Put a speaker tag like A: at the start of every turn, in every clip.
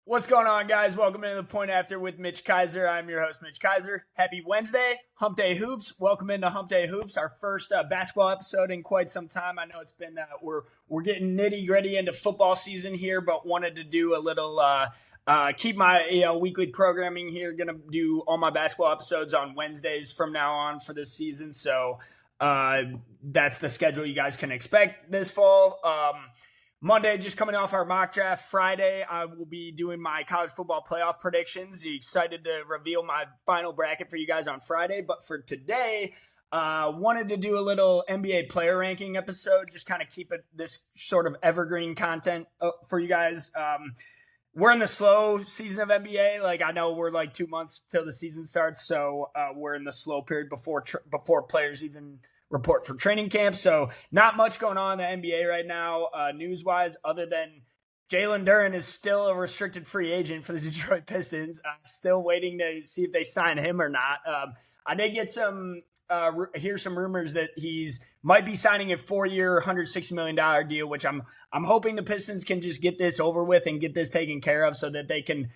A: What's going on, guys? Welcome into the Point After with Mitch Kaiser. I'm your host, Mitch Kaiser. Happy Wednesday, Humpday Hoops. Welcome into Humpday Hoops, our first basketball episode in quite some time. I know it's been we're getting nitty gritty into football season here, but wanted to do a little keep my weekly programming here. Gonna do all my basketball episodes on Wednesdays from now on for this season. So that's the schedule you guys can expect this fall. Monday, just coming off our mock draft. Friday, I will be doing my college football playoff predictions. Excited to reveal my final bracket for you guys on Friday. But for today, wanted to do a little NBA player ranking episode, just kind of keep it this sort of evergreen content for you guys. We're in the slow season of NBA. Like, I know we're like 2 months till the season starts, so we're in the slow period before players even report for training camp. So not much going on in the NBA right now, news-wise, other than Jalen Duren is still a restricted free agent for the Detroit Pistons. Still waiting to see if they sign him or not. I did get some rumors that he's might be signing a 4-year, $160 million deal, which I'm hoping the Pistons can just get this over with and get this taken care of so that they can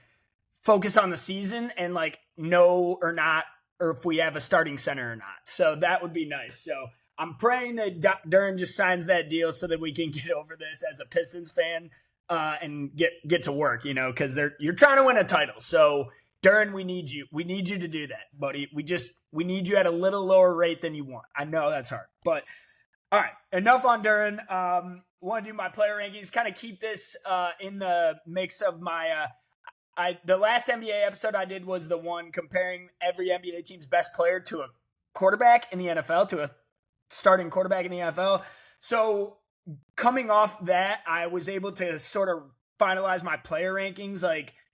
A: focus on the season and know or not, or if we have a starting center or not. So that would be nice. So I'm praying that Duren just signs that deal so that we can get over this as a Pistons fan and get to work, because you're trying to win a title. So Duren, we need you. We need you to do that, buddy. We need you at a little lower rate than you want. I know that's hard, but all right, enough on Duren. Want to do my player rankings, kind of keep this in the mix of my the last NBA episode I did was the one comparing every NBA team's best player to a quarterback in the NFL, to a starting quarterback in the NFL. So coming off that, I was able to sort of finalize my player rankings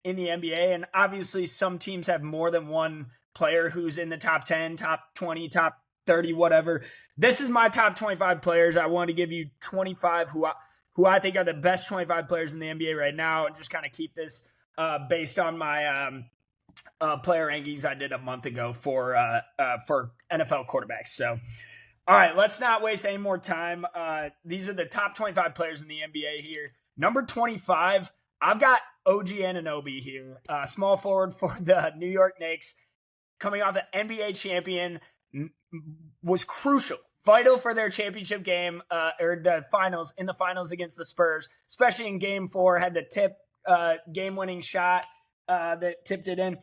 A: in the NBA. And obviously some teams have more than one player who's in the top 10, top 20, top 30, whatever. This is my top 25 players. I want to give you 25 who I think are the best 25 players in the NBA right now, and just kind of keep this based on my player rankings I did a month ago for NFL quarterbacks. So, all right, let's not waste any more time. These are the top 25 players in the NBA here. Number 25, I've got OG Anunoby here, small forward for the New York Knicks, coming off an NBA champion, was crucial, vital for their championship game or the finals against the Spurs, especially in Game 4, had the game-winning shot that tipped it in.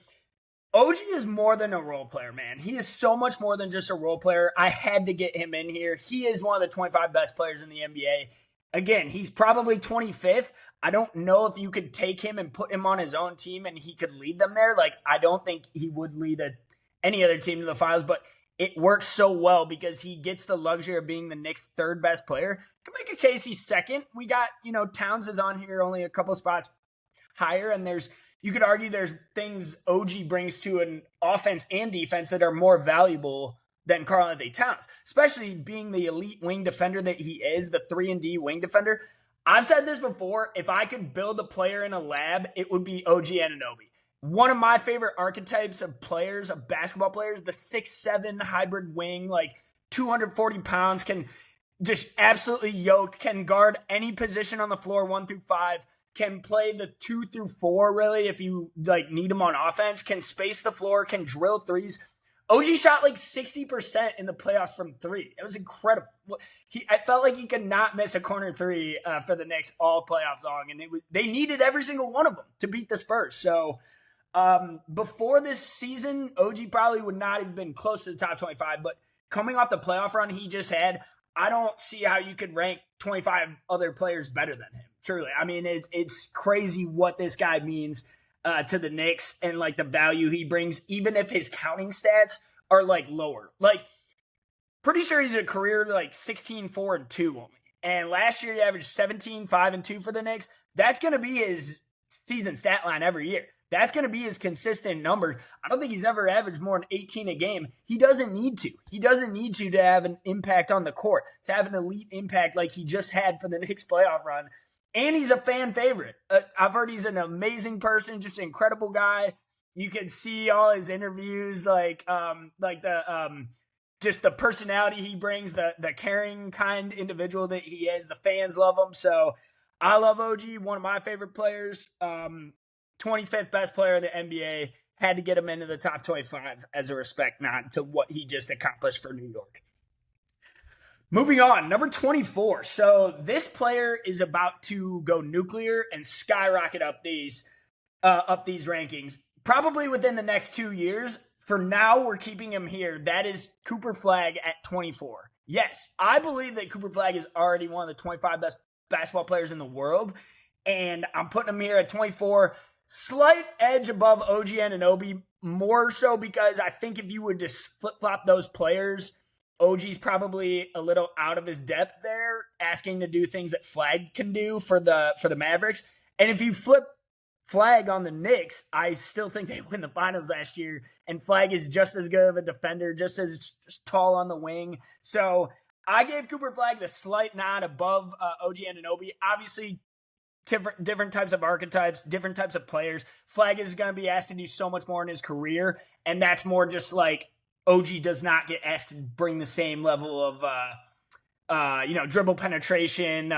A: OG is more than a role player, man. He is so much more than just a role player. I had to get him in here. He is one of the 25 best players in the NBA. Again, he's probably 25th. I don't know if you could take him and put him on his own team and he could lead them there. I don't think he would lead any other team to the finals, but it works so well because he gets the luxury of being the Knicks' third best player. You can make a case he's second. We got, Towns is on here only a couple spots higher, and you could argue there's things OG brings to an offense and defense that are more valuable than Karl-Anthony Towns, especially being the elite wing defender that he is, the 3-and-D wing defender. I've said this before, if I could build a player in a lab, it would be OG Anunoby. One of my favorite archetypes of players, of basketball players, the 6'7" hybrid wing, 240 pounds, can just absolutely yoked, can guard any position on the floor 1 through 5, can play the 2 through 4 really if you need him on offense, can space the floor, can drill threes. OG shot 60% in the playoffs from 3. It was incredible. I felt like he could not miss a corner 3 for the Knicks all playoffs long, and they needed every single one of them to beat the Spurs. So before this season, OG probably would not have been close to the top 25, but coming off the playoff run he just had, I don't see how you could rank 25 other players better than him. Truly. I mean, it's crazy what this guy means to the Knicks and the value he brings, even if his counting stats are lower. Pretty sure he's a career 16, 4, and 2 only. And last year he averaged 17, 5, and 2 for the Knicks. That's going to be his season stat line every year. That's going to be his consistent number. I don't think he's ever averaged more than 18 a game. He doesn't need to. He doesn't need to have an impact on the court, to have an elite impact like he just had for the Knicks playoff run. And he's a fan favorite. I've heard he's an amazing person, just an incredible guy. You can see all his interviews, just the personality he brings, the caring, kind individual that he is. The fans love him. So I love OG, one of my favorite players. 25th best player in the NBA. Had to get him into the top 25 as a respect nod to what he just accomplished for New York. Moving on, number 24. So this player is about to go nuclear and skyrocket up these rankings, probably within the next 2 years. For now, we're keeping him here. That is Cooper Flagg at 24. Yes, I believe that Cooper Flagg is already one of the 25 best basketball players in the world, and I'm putting him here at 24. Slight edge above OG Anunoby, more so because I think if you would just flip-flop those players, OG's probably a little out of his depth there, asking to do things that Flagg can do for the Mavericks. And if you flip Flagg on the Knicks, I still think they win the finals last year, and Flagg is just as good of a defender, just as tall on the wing. So I gave Cooper Flagg the slight nod above OG Anunoby. Obviously, different types of archetypes, different types of players. Flagg is going to be asked to do so much more in his career, and that's more just like OG does not get asked to bring the same level of dribble penetration,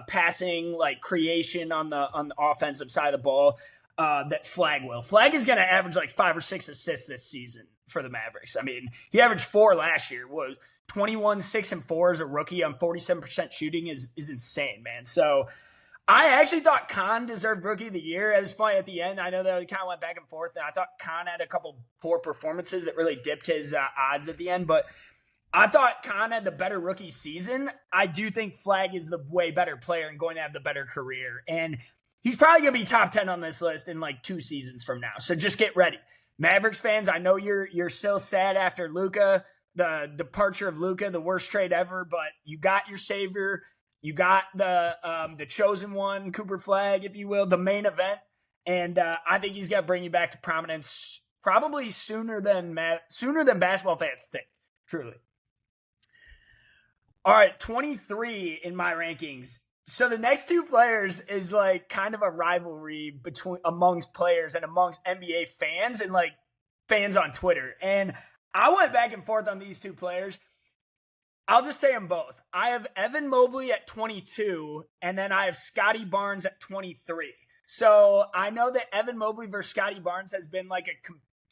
A: passing, like creation on the offensive side of the ball that Flagg will. Flagg is going to average like 5 or 6 assists this season for the Mavericks. I mean, he averaged 4 last year. Was 21, 6, and 4 as a rookie on 47% shooting is insane, man. So I actually thought Khan deserved Rookie of the Year. It was funny at the end. I know that we kind of went back and forth, and I thought Khan had a couple poor performances that really dipped his odds at the end, but I thought Khan had the better rookie season. I do think Flagg is the way better player and going to have the better career, and he's probably going to be top 10 on this list in like 2 seasons from now, so just get ready. Mavericks fans, I know you're still sad after Luka, the departure of Luka, the worst trade ever, but you got your savior. You got the chosen one, Cooper Flagg, if you will, the main event, and I think he's got to bring you back to prominence probably sooner than basketball fans think. Truly. All right, 23 in my rankings. So the next 2 players is like kind of a rivalry amongst players and amongst NBA fans and like fans on Twitter, and I went back and forth on these 2 players. I'll just say them both. I have Evan Mobley at 22, and then I have Scottie Barnes at 23. So I know that Evan Mobley versus Scottie Barnes has been like a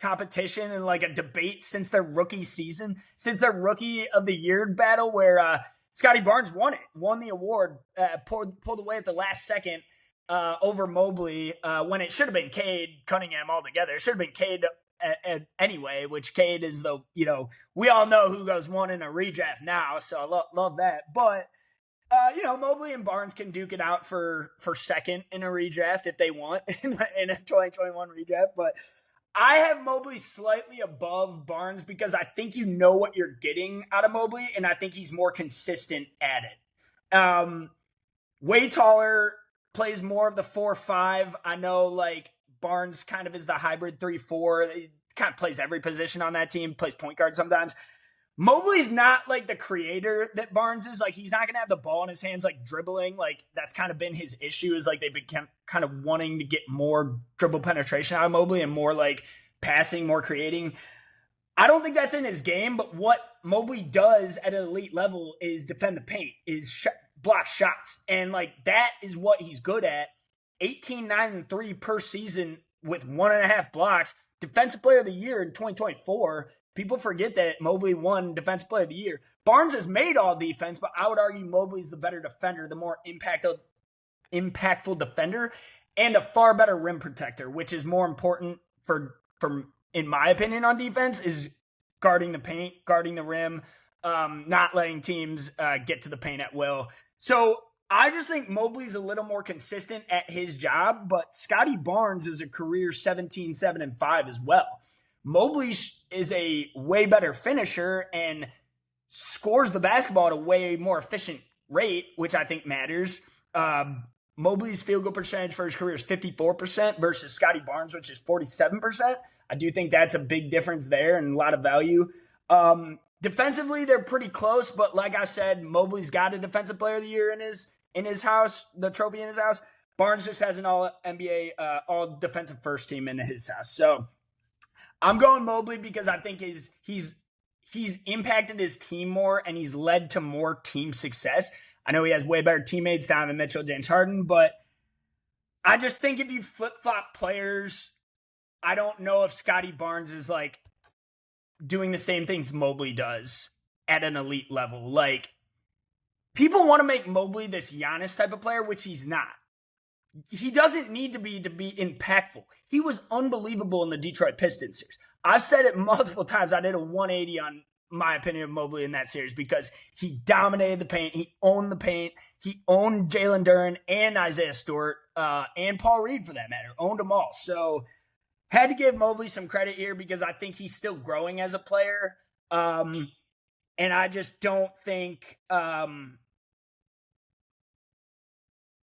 A: competition and like a debate since their rookie season, since their Rookie of the Year battle where Scottie Barnes won the award, pulled away at the last second over Mobley when it should have been Cade Cunningham altogether. It should have been Cade anyway, which Cade is we all know who goes 1 in a redraft now, so I love that. But, Mobley and Barnes can duke it out for second in a redraft if they want in a 2021 redraft. But I have Mobley slightly above Barnes because I think you know what you're getting out of Mobley, and I think he's more consistent at it. Way taller, plays more of the 4-5. I know, like, Barnes kind of is the hybrid 3-4. He kind of plays every position on that team, plays point guard sometimes. Mobley's not like the creator that Barnes is. Like, he's not going to have the ball in his hands, like dribbling. Like, that's kind of been his issue, is like they've been kind of wanting to get more dribble penetration out of Mobley and more like passing, more creating. I don't think that's in his game, but what Mobley does at an elite level is defend the paint, is block shots. And like, that is what he's good at. 18, 9, and 3 per season with 1.5 blocks. Defensive Player of the Year in 2024. People forget that Mobley won Defensive Player of the Year. Barnes has made all defense, but I would argue Mobley's the better defender, the more impactful defender, and a far better rim protector, which is more important for in my opinion, on defense, is guarding the paint, guarding the rim, not letting teams get to the paint at will. So I just think Mobley's a little more consistent at his job, but Scottie Barnes is a career 17, 7, and 5 as well. Mobley is a way better finisher and scores the basketball at a way more efficient rate, which I think matters. Mobley's field goal percentage for his career is 54% versus Scottie Barnes, which is 47%. I do think that's a big difference there and a lot of value. Defensively, they're pretty close, but like I said, Mobley's got a Defensive Player of the Year in his house, the trophy in his house. Barnes just has an all-NBA, all-defensive first team in his house. So I'm going Mobley because I think he's impacted his team more and he's led to more team success. I know he has way better teammates, Donovan Mitchell, James Harden, but I just think if you flip-flop players, I don't know if Scottie Barnes is like doing the same things Mobley does at an elite level. Like, people want to make Mobley this Giannis type of player, which he's not. He doesn't need to be impactful. He was unbelievable in the Detroit Pistons series. I've said it multiple times. I did a 180 on my opinion of Mobley in that series because he dominated the paint. He owned the paint. He owned Jalen Duren and Isaiah Stewart and Paul Reed, for that matter. Owned them all. So had to give Mobley some credit here because I think he's still growing as a player. And I just don't think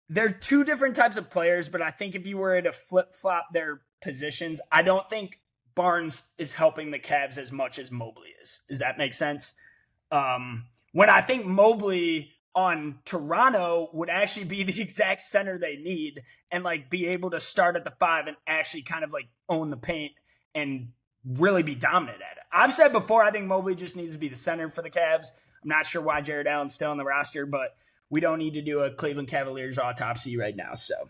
A: they're two different types of players, but I think if you were to flip-flop their positions, I don't think Barnes is helping the Cavs as much as Mobley is. Does that make sense? When I think Mobley on Toronto would actually be the exact center they need and like be able to start at the 5 and actually kind of like own the paint and really be dominant at it. I've said before, I think Mobley just needs to be the center for the Cavs. I'm not sure why Jared Allen's still on the roster, but we don't need to do a Cleveland Cavaliers autopsy right now. So,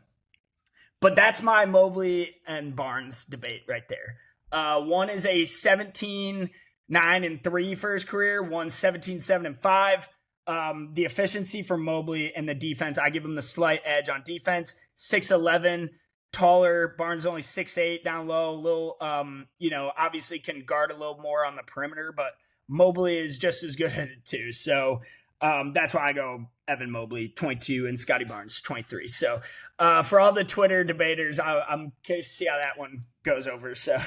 A: but that's my Mobley and Barnes debate right there. One is a 17-9-3 for his career. One 17-7-5. The efficiency for Mobley and the defense, I give him the slight edge on defense. 6'11", taller. Barnes only 6'8", down low. A little, obviously can guard a little more on the perimeter, but Mobley is just as good at it too. So that's why I go Evan Mobley, 22, and Scottie Barnes, 23. So for all the Twitter debaters, I'm curious to see how that one goes over. So,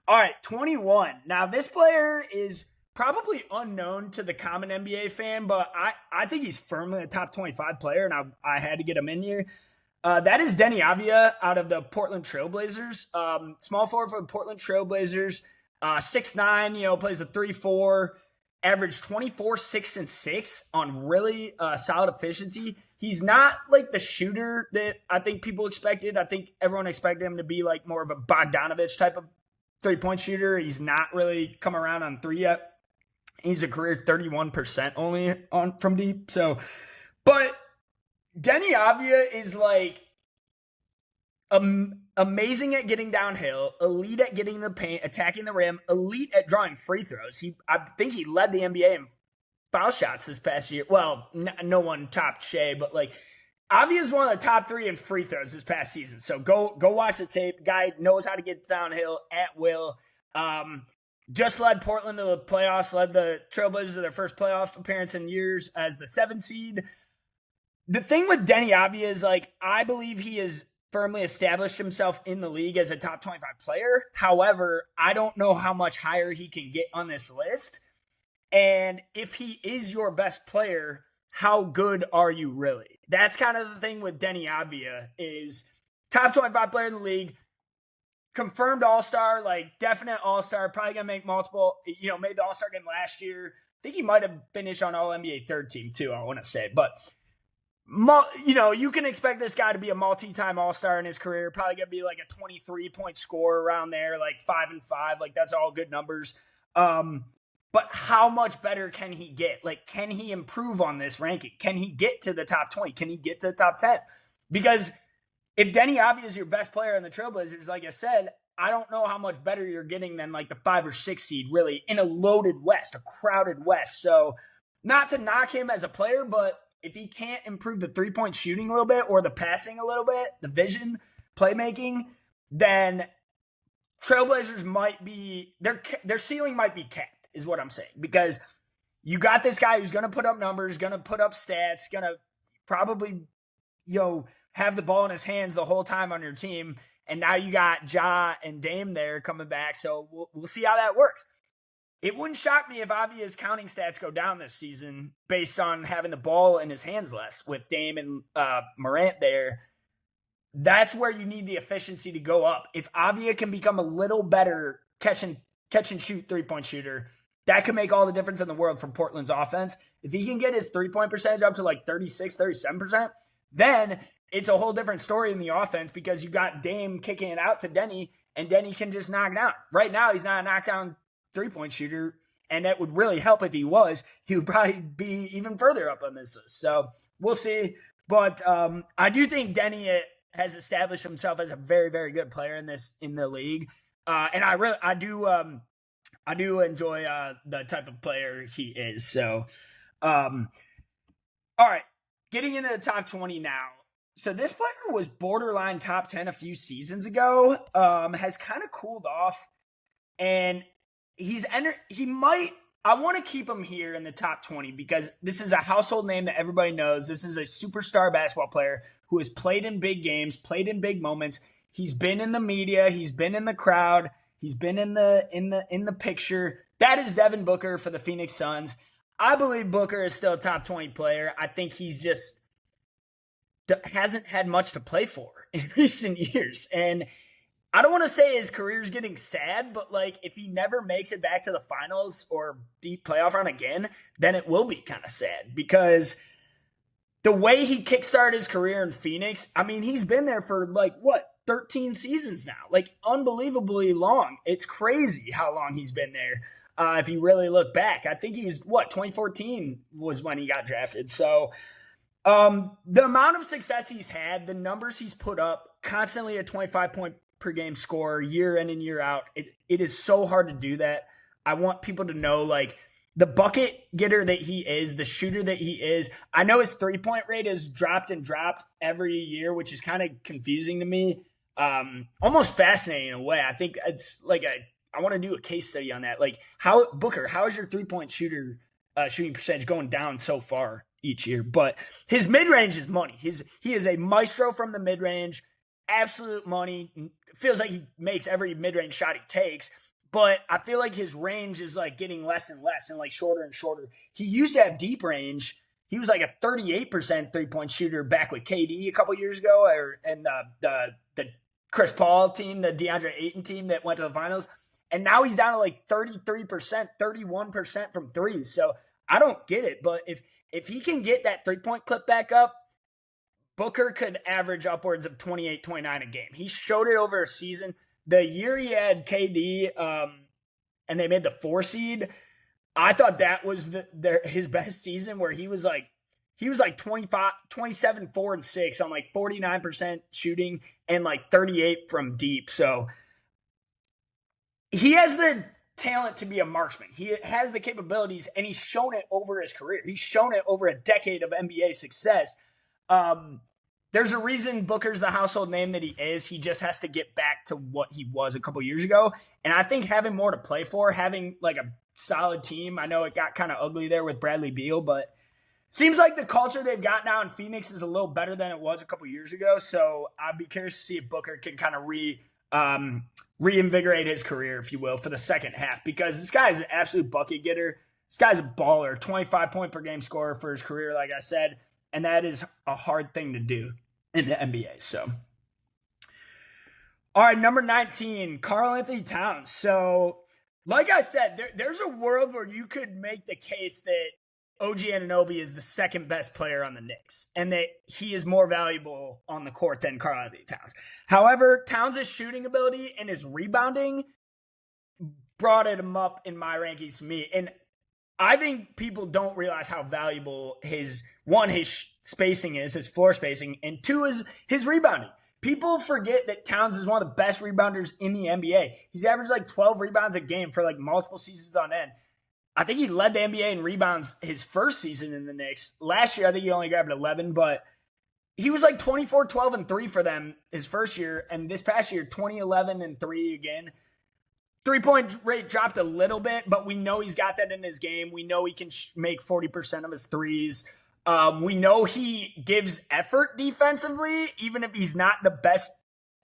A: all right, 21. Now, this player is probably unknown to the common NBA fan, but I think he's firmly a top 25 player, and I had to get him in here. That is Denny Avdia out of the Portland Trailblazers. Small forward for the Portland Trailblazers. 6'9", plays a 3-4. Averaged 24, 6, and 6 on really solid efficiency. He's not like the shooter that I think people expected. I think everyone expected him to be like more of a Bogdanovich type of 3-point shooter. He's not really come around on 3 yet. He's a career 31% only on from deep. So, but Denny Avdia is like amazing at getting downhill, elite at getting the paint, attacking the rim, elite at drawing free throws. I think he led the NBA in foul shots this past year. Well, no one topped Shea, but like Avdia is one of the top 3 in free throws this past season. So go watch the tape. Guy knows how to get downhill at will. Just led Portland to the playoffs, led the Trailblazers to their first playoff appearance in years as the 7 seed. The thing with Denny Avdia is like I believe he is firmly established himself in the league as a top 25 player. However, I don't know how much higher he can get on this list. And if he is your best player, how good are you really? That's kind of the thing with Denny Avdia is top 25 player in the league, confirmed all-star, like definite all-star, probably going to make multiple, made the all-star game last year. I think he might have finished on all-NBA third team too, I want to say. But you can expect this guy to be a multi-time all-star in his career. Probably going to be like a 23-point scorer around there, like 5 and 5. Like that's all good numbers. But how much better can he get? Like, can he improve on this ranking? Can he get to the top 20? Can he get to the top 10? Because if Denny Avdia is your best player in the Trailblazers, like I said, I don't know how much better you're getting than like the 5 or 6 seed really in a loaded West, a crowded West. So not to knock him as a player, but if he can't improve the 3-point shooting a little bit or the passing a little bit, the vision, playmaking, then Trailblazers might be, their ceiling might be capped is what I'm saying. Because you got this guy who's going to put up numbers, going to put up stats, going to probably, have the ball in his hands the whole time on your team. And now you got Ja and Dame there coming back. So we'll see how that works. It wouldn't shock me if Avia's counting stats go down this season based on having the ball in his hands less with Dame and Morant there. That's where you need the efficiency to go up. If Avdia can become a little better catch and shoot 3-point shooter, that could make all the difference in the world for Portland's offense. If he can get his 3-point percentage up to like 36, 37%, then it's a whole different story in the offense because you got Dame kicking it out to Denny and Denny can just knock down. Right now, he's not a knockdown 3-point shooter, and that would really help if he was. He would probably be even further up on this list. So we'll see. But I do think Denny has established himself as a very, very good player in the league. And I do enjoy the type of player he is. So, all right, getting into the top 20 now. So this player was borderline top 10 a few seasons ago. Has kind of cooled off, and I want to keep him here in the top 20 because this is a household name that everybody knows. This is a superstar basketball player who has played in big games, played in big moments. He's been in the media, he's been in the crowd, he's been in the picture. That is Devin Booker for the Phoenix Suns. I believe Booker is still a top 20 player. I think he's just hasn't had much to play for in recent years. And I don't want to say his career's getting sad, but like if he never makes it back to the finals or deep playoff run again, then it will be kind of sad because the way he kickstarted his career in Phoenix, I mean, he's been there for 13 seasons now, like unbelievably long. It's crazy how long he's been there. If you really look back, I think he was 2014 was when he got drafted. So the amount of success he's had, the numbers he's put up, constantly a 25-point per game scorer year in and year out. It is so hard to do that. I want people to know, like, the bucket getter that he is, the shooter that he is. I know his 3-point rate has dropped every year, which is kind of confusing to me. Almost fascinating in a way. I think it's like I want to do a case study on that. Like, how is your 3-point shooting percentage going down so far each year? But his mid-range is money. He is a maestro from the mid-range, absolute money. Feels like he makes every mid-range shot he takes, but I feel like his range is like getting less and less and like shorter and shorter. He used to have deep range. He was like a 38% 3-point shooter back with KD a couple years ago, and the Chris Paul team, the DeAndre Ayton team that went to the finals. And now he's down to like 33%, 31% from three. So I don't get it. But if he can get that 3-point clip back up, Booker could average upwards of 28, 29 a game. He showed it over a season. The year he had KD and they made the 4 seed, I thought that was his best season, where he was like 25, 27, 4, and 6 on like 49% shooting and like 38 from deep. So he has the talent to be a marksman. He has the capabilities, and he's shown it over his career. He's shown it over a decade of NBA success. There's a reason Booker's the household name that he is. He just has to get back to what he was a couple years ago. And I think having more to play for, having like a solid team. I know it got kind of ugly there with Bradley Beal, but seems like the culture they've got now in Phoenix is a little better than it was a couple years ago. So I'd be curious to see if Booker can kind of reinvigorate his career, if you will, for the second half, because this guy is an absolute bucket getter. This guy's a baller, 25-point per game scorer for his career, like I said, and that is a hard thing to do in the NBA. So, all right, number 19, Karl-Anthony Towns. So, like I said, there's a world where you could make the case that OG Anunoby is the second best player on the Knicks and that he is more valuable on the court than Karl-Anthony Towns. However, Towns' shooting ability and his rebounding brought him up in my rankings to me. And I think people don't realize how valuable his spacing is, his floor spacing, and 2 is his rebounding. People forget that Towns is one of the best rebounders in the NBA. He's averaged like 12 rebounds a game for like multiple seasons on end. I think he led the NBA in rebounds his first season in the Knicks. Last year, I think he only grabbed 11, but he was like 24, 12, and 3 for them his first year. And this past year, 20, 11, and 3 again. 3-point rate dropped a little bit, but we know he's got that in his game. We know he can make 40% of his threes. We know he gives effort defensively, even if he's not the best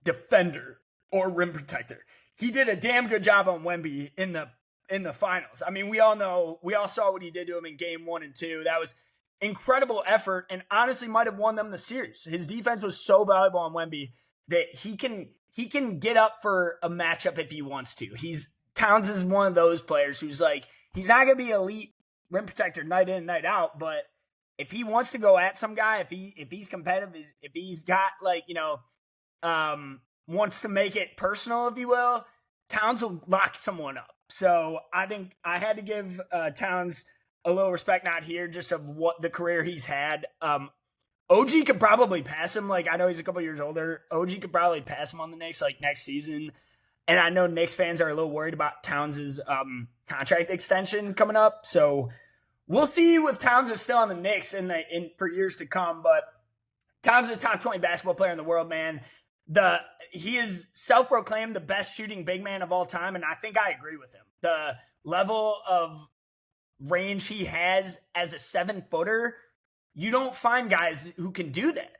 A: defender or rim protector. He did a damn good job on Wemby in the finals. I mean, we all saw what he did to him in game 1 and 2. That was incredible effort, and honestly might have won them the series. His defense was so valuable on Wemby that he can get up for a matchup if he wants to. Towns is one of those players who's like, he's not going to be elite rim protector night in and night out, but if he wants to go at some guy, if he's competitive, if he's got like, wants to make it personal, if you will, Towns will lock someone up. So I think I had to give Towns a little respect, not here, just of what the career he's had. OG could probably pass him. Like, I know he's a couple years older. OG could probably pass him on the Knicks, like, next season. And I know Knicks fans are a little worried about Towns' contract extension coming up. So we'll see if Towns is still on the Knicks for years to come. But Towns is a top 20 basketball player in the world, man. He is self-proclaimed the best shooting big man of all time, and I think I agree with him. The level of range he has as a 7-footer, you don't find guys who can do that.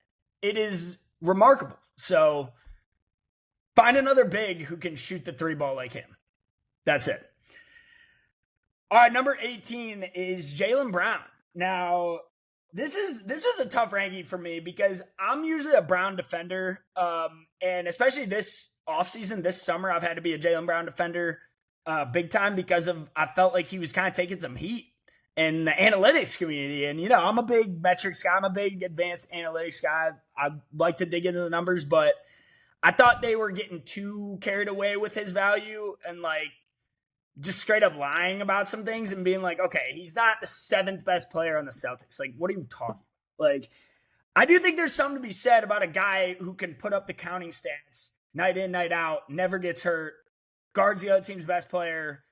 A: It is remarkable. So find another big who can shoot the 3-ball like him. That's it. All right, number 18 is Jaylen Brown. Now, this was a tough ranking for me because I'm usually a Brown defender, and especially this offseason, this summer, I've had to be a Jaylen Brown defender big time because I felt like he was kind of taking some heat in the analytics community. And, I'm a big metrics guy. I'm a big advanced analytics guy. I like to dig into the numbers, but I thought they were getting too carried away with his value and, like, just straight up lying about some things and being like, okay, he's not the 7th best player on the Celtics. Like, what are you talking about? Like, I do think there's something to be said about a guy who can put up the counting stats night in, night out, never gets hurt, guards the other team's best player,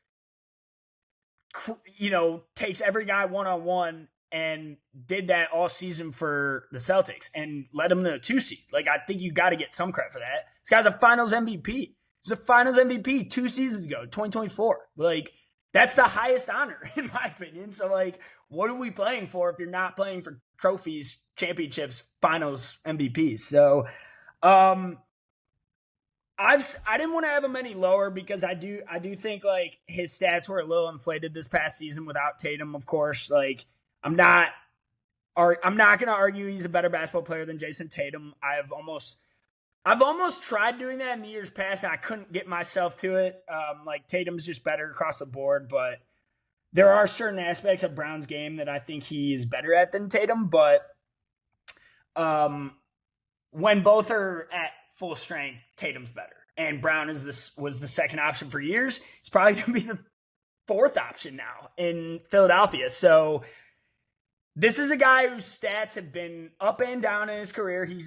A: takes every guy one-on-one and did that all season for the Celtics and led them to a 2 seed. Like, I think you got to get some credit for that. This guy's a finals MVP. He was a finals MVP 2 seasons ago, 2024. Like, that's the highest honor, in my opinion. So, like, what are we playing for if you're not playing for trophies, championships, finals MVPs? So, I didn't want to have him any lower because I do think, like, his stats were a little inflated this past season without Tatum, of course. Like, I'm not going to argue he's a better basketball player than Jason Tatum. I've almost tried doing that in the years past. I couldn't get myself to it. Like, Tatum's just better across the board, but there are certain aspects of Brown's game that I think he is better at than Tatum. But when both are at full strength, Tatum's better. And Brown was the second option for years. He's probably going to be the 4th option now in Philadelphia. So this is a guy whose stats have been up and down in his career. He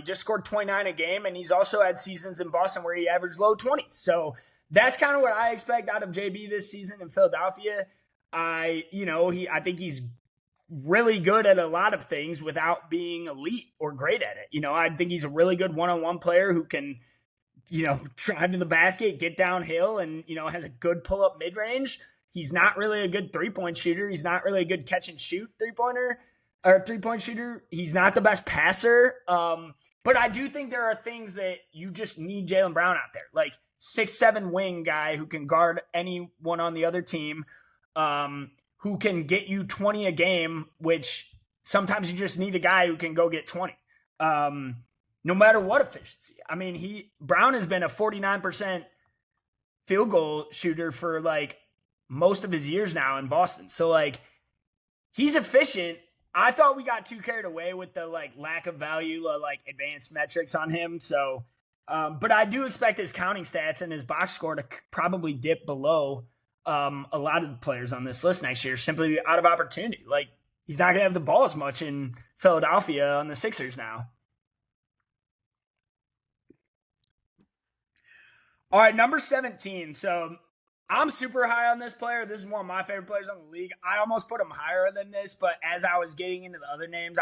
A: just scored 29 a game, and he's also had seasons in Boston where he averaged low 20s. So that's kind of what I expect out of JB this season in Philadelphia. I think he's really good at a lot of things without being elite or great at it. I think he's a really good one-on-one player who can, drive to the basket, get downhill, and, has a good pull-up mid-range. He's not really a good 3-point shooter. He's not really a good catch-and-shoot three-point shooter. He's not the best passer. But I do think there are things that you just need Jaylen Brown out there. Like, 6'7" wing guy who can guard anyone on the other team, who can get you 20 a game, which sometimes you just need a guy who can go get 20. No matter what efficiency. I mean, Brown has been a 49% field goal shooter for, like, most of his years now in Boston. So, like, he's efficient. I thought we got too carried away with the, like, lack of value, like, advanced metrics on him. So, but I do expect his counting stats and his box score to probably dip below a lot of the players on this list next year, simply out of opportunity. Like, he's not going to have the ball as much in Philadelphia on the Sixers now. All right, number 17. So I'm super high on this player. This is one of my favorite players in the league. I almost put him higher than this, but as I was getting into the other names,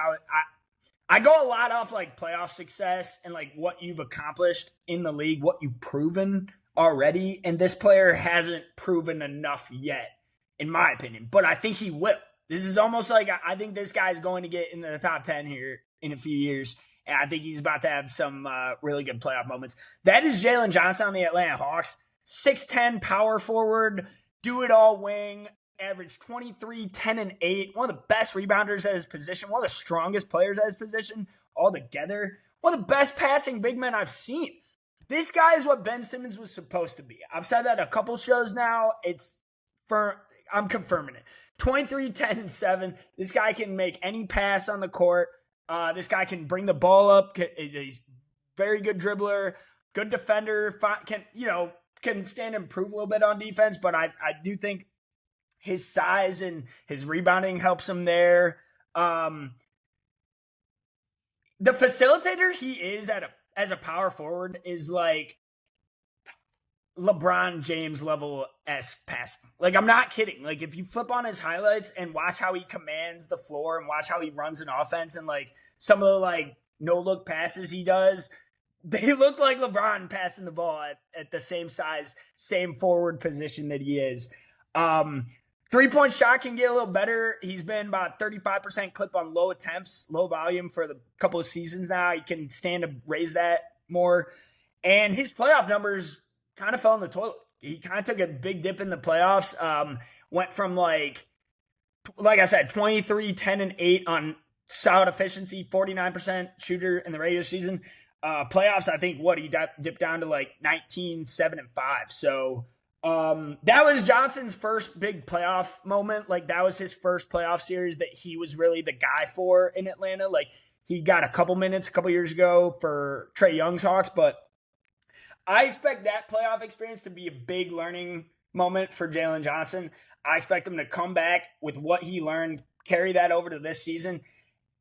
A: I go a lot off, like, playoff success and, like, what you've accomplished in the league, what you've proven already. And this player hasn't proven enough yet, in my opinion. But I think he will. This is almost like I think this guy's going to get into the top 10 here in a few years. And I think he's about to have some really good playoff moments. That is Jalen Johnson on the Atlanta Hawks. 6'10", power forward, do-it-all wing, averaged 23, 10, and 8. One of the best rebounders at his position. One of the strongest players at his position altogether. One of the best passing big men I've seen. This guy is what Ben Simmons was supposed to be. I've said that a couple shows now. I'm confirming it. 23, 10, and 7. This guy can make any pass on the court. This guy can bring the ball up. He's very good dribbler, good defender. Can stand and improve a little bit on defense, but I do think his size and his rebounding helps him there. the facilitator he is as a power forward is like LeBron James level-esque passing. Like, I'm not kidding. Like, if you flip on his highlights and watch how he commands the floor and watch how he runs an offense and, like, some of the, like, no-look passes he does, they look like LeBron passing the ball at the same size, same forward position that he is. Three-point shot can get a little better. He's been about 35% clip on low attempts, low volume for the couple of seasons now. He can stand to raise that more. And his playoff numbers kind of fell in the toilet. He kind of took a big dip in the playoffs. Went from like I said, 23, 10, and 8 on solid efficiency, 49% shooter in the regular season. Playoffs, I think he dipped down to like 19, 7, and 5. So that was Johnson's first big playoff moment. Like, that was his first playoff series that he was really the guy for in Atlanta. Like, he got a couple minutes a couple years ago for Trae Young's Hawks, but I expect that playoff experience to be a big learning moment for Jalen Johnson. I expect him to come back with what he learned, carry that over to this season.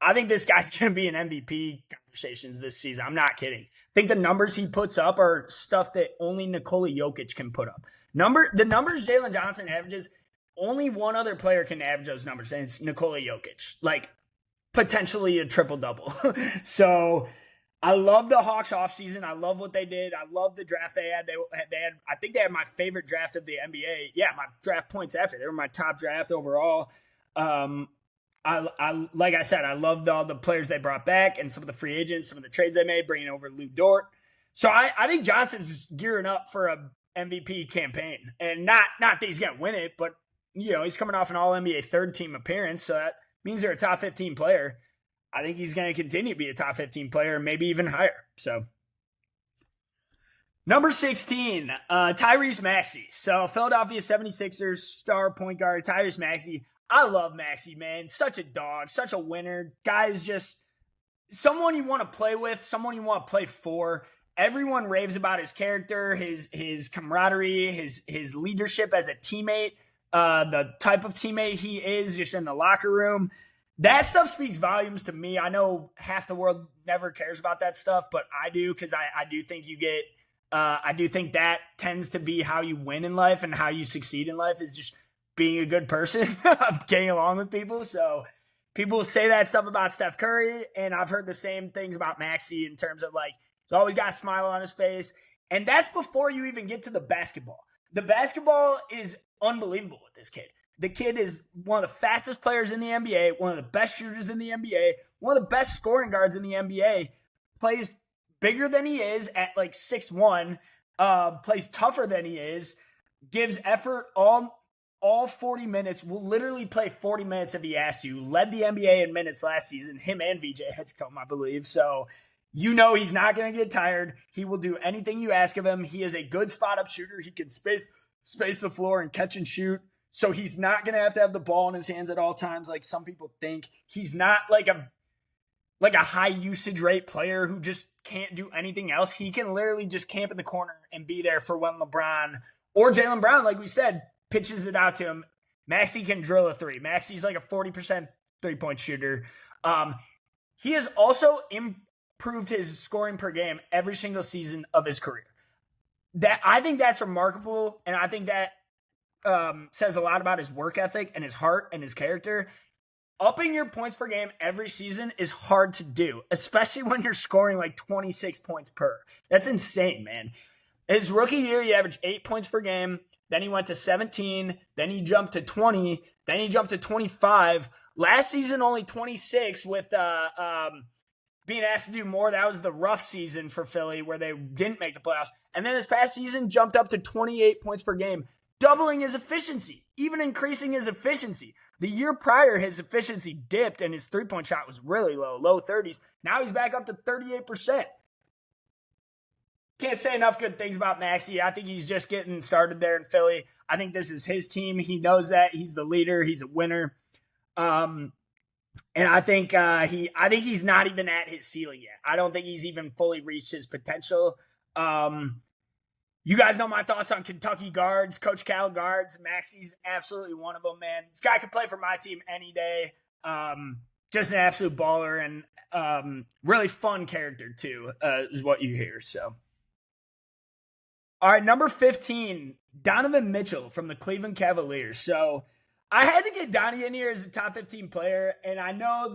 A: I think this guy's going to be in MVP conversations this season. I'm not kidding. I think the numbers he puts up are stuff that only Nikola Jokic can put up. The numbers Jalen Johnson averages, only one other player can average those numbers, and it's Nikola Jokic. Like, potentially a triple-double. So I love the Hawks offseason. I love what they did. I love the draft they had. I think they had my favorite draft of the NBA. Yeah, my draft points after. They were my top draft overall. I like I said, I loved all the players they brought back and some of the free agents, some of the trades they made, bringing over Lou Dort. So I think Johnson's gearing up for a MVP campaign. And not that he's going to win it, but, you know, he's coming off an All-NBA third-team appearance, so that means they're a top 15 player. I think he's going to continue to be a top 15 player, maybe even higher. So, number 16, Tyrese Maxey. So, Philadelphia 76ers star point guard Tyrese Maxey. I love Maxey, man. Such a dog, such a winner. Guy's just someone you want to play with, someone you want to play for. Everyone raves about his character, his camaraderie, his leadership as a teammate, the type of teammate he is just in the locker room. That stuff speaks volumes to me. I know half the world never cares about that stuff, but I do, because I do think I do think that tends to be how you win in life and how you succeed in life, is just being a good person, getting along with people. So people say that stuff about Steph Curry, and I've heard the same things about Maxey in terms of, like, he's always got a smile on his face. And that's before you even get to the basketball. The basketball is unbelievable with this kid. The kid is one of the fastest players in the NBA, one of the best shooters in the NBA, one of the best scoring guards in the NBA, plays bigger than he is at like 6'1", plays tougher than he is, gives effort all 40 minutes, will literally play 40 minutes if he asks you, led the NBA in minutes last season, him and VJ Edgecombe, I believe. So you know he's not going to get tired. He will do anything you ask of him. He is a good spot-up shooter. He can space the floor and catch and shoot. So he's not going to have the ball in his hands at all times like some people think. He's not like a high usage rate player who just can't do anything else. He can literally just camp in the corner and be there for when LeBron or Jaylen Brown, like we said, pitches it out to him. Maxey can drill a three. Maxey's like a 40% three-point shooter. He has also improved his scoring per game every single season of his career. I think that's remarkable, and I think that says a lot about his work ethic and his heart and his character. Upping your points per game every season is hard to do, especially when you're scoring like 26 points per. That's insane, man. His rookie year, he averaged 8 points per game. Then he went to 17. Then he jumped to 20. Then he jumped to 25. Last season, only 26 with being asked to do more. That was the rough season for Philly where they didn't make the playoffs. And then this past season jumped up to 28 points per game, doubling his efficiency, even increasing his efficiency. The year prior, his efficiency dipped and his three-point shot was really low 30s. Now he's back up to 38%. Can't say enough good things about Maxey. I think he's just getting started there in Philly. I think this is his team. He knows that. He's the leader. He's a winner. And I think he's not even at his ceiling yet. I don't think he's even fully reached his potential. You guys know my thoughts on Kentucky guards, Coach Cal guards. Maxey's absolutely one of them, man. This guy could play for my team any day. just an absolute baller and really fun character too, is what you hear. So, all right, number 15, Donovan Mitchell from the Cleveland Cavaliers. So I had to get Donnie in here as a top 15 player, and I know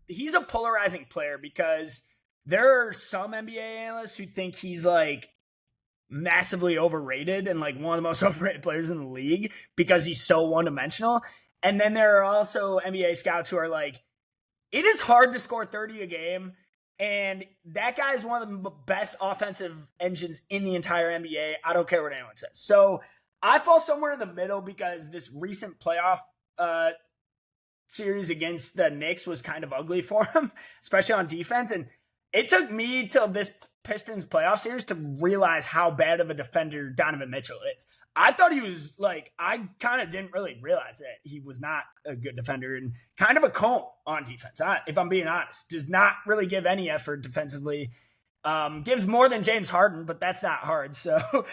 A: he's a polarizing player because there are some NBA analysts who think he's like massively overrated and like one of the most overrated players in the league because he's so one-dimensional. And then there are also NBA scouts who are like, it is hard to score 30 a game, and that guy is one of the best offensive engines in the entire NBA. I don't care what anyone says. So I fall somewhere in the middle because this recent playoff series against the Knicks was kind of ugly for him, especially on defense. And it took me till this Pistons playoff series to realize how bad of a defender Donovan Mitchell is. I thought he was like, I kind of didn't really realize that he was not a good defender and kind of a comb on defense. If I'm being honest, does not really give any effort defensively. Gives more than James Harden, but that's not hard. So,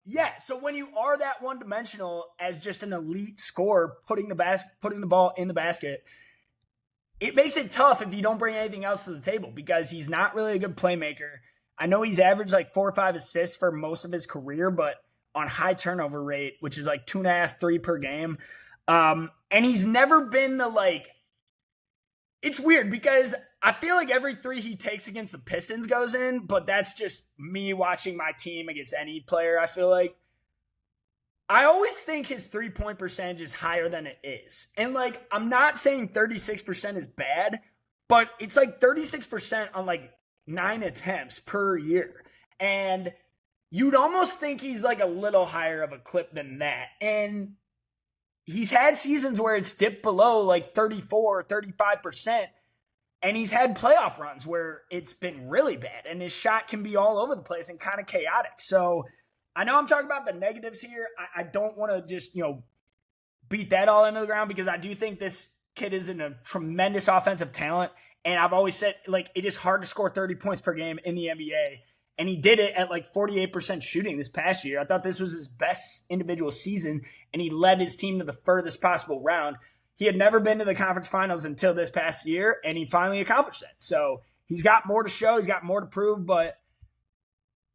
A: yeah. So when you are that one dimensional as just an elite scorer, putting the ball in the basket, it makes it tough if you don't bring anything else to the table because he's not really a good playmaker. I know he's averaged like 4 or 5 assists for most of his career, but on high turnover rate, which is like 2.5, 3 per game. And he's never been it's weird because I feel like every 3 he takes against the Pistons goes in, but that's just me watching my team against any player. I feel like I always think his 3-point percentage is higher than it is. And like, I'm not saying 36% is bad, but it's like 36% on like 9 attempts per year. And you'd almost think he's like a little higher of a clip than that. And he's had seasons where it's dipped below like 34 or 35%. And he's had playoff runs where it's been really bad. And his shot can be all over the place and kind of chaotic. So I know I'm talking about the negatives here. I don't want to just, beat that all into the ground because I do think this kid is a tremendous offensive talent. And I've always said, like, it is hard to score 30 points per game in the NBA. And he did it at like 48% shooting this past year. I thought this was his best individual season, and he led his team to the furthest possible round. He had never been to the conference finals until this past year, and he finally accomplished that. So he's got more to show. He's got more to prove, but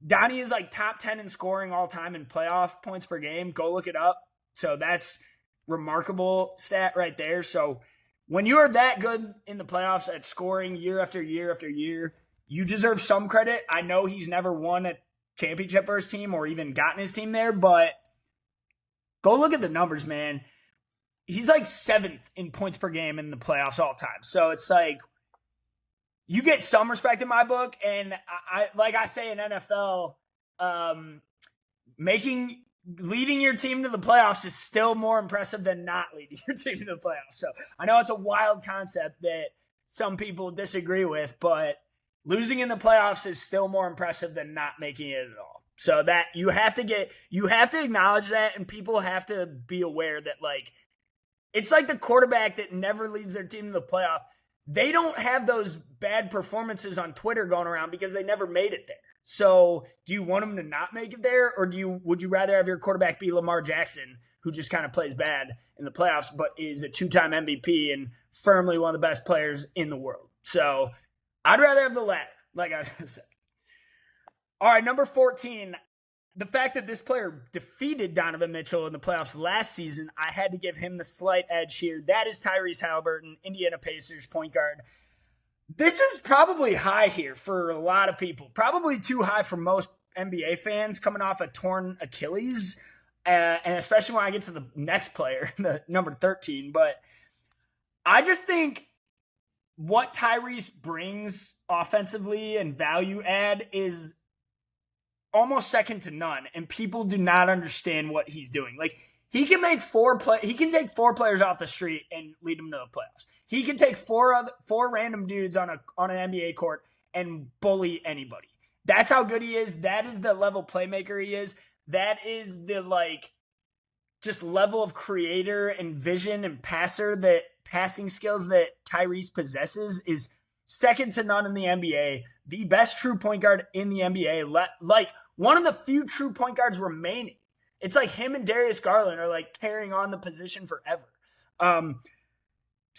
A: Donnie is like top 10 in scoring all time in playoff points per game. Go look it up. So that's remarkable stat right there. So when you are that good in the playoffs at scoring year after year after year, you deserve some credit. I know he's never won a championship for his team or even gotten his team there, but go look at the numbers, man. He's like 7th in points per game in the playoffs all time. So it's like, you get some respect in my book, and I like I say in NFL, leading your team to the playoffs is still more impressive than not leading your team to the playoffs. So I know it's a wild concept that some people disagree with, but losing in the playoffs is still more impressive than not making it at all. So that you have to acknowledge that, and people have to be aware that like it's like the quarterback that never leads their team to the playoff. They don't have those bad performances on Twitter going around because they never made it there. So do you want them to not make it there, or would you rather have your quarterback be Lamar Jackson, who just kind of plays bad in the playoffs, but is a 2-time MVP and firmly one of the best players in the world? So I'd rather have the latter, like I said. All right, number 14. The fact that this player defeated Donovan Mitchell in the playoffs last season, I had to give him the slight edge here. That is Tyrese Haliburton, Indiana Pacers point guard. This is probably high here for a lot of people. Probably too high for most NBA fans coming off a torn Achilles, and especially when I get to the next player, the number 13. But I just think what Tyrese brings offensively and value add is almost second to none, and people do not understand what he's doing. Like, he can make he can take 4 players off the street and lead them to the playoffs. He can take 4 random dudes on an NBA court and bully anybody. That's how good he is. That is the level playmaker he is. That is the just level of creator and vision and passing skills that Tyrese possesses is second to none in the NBA. The best true point guard in the NBA. Like, one of the few true point guards remaining. It's like him and Darius Garland are like carrying on the position forever.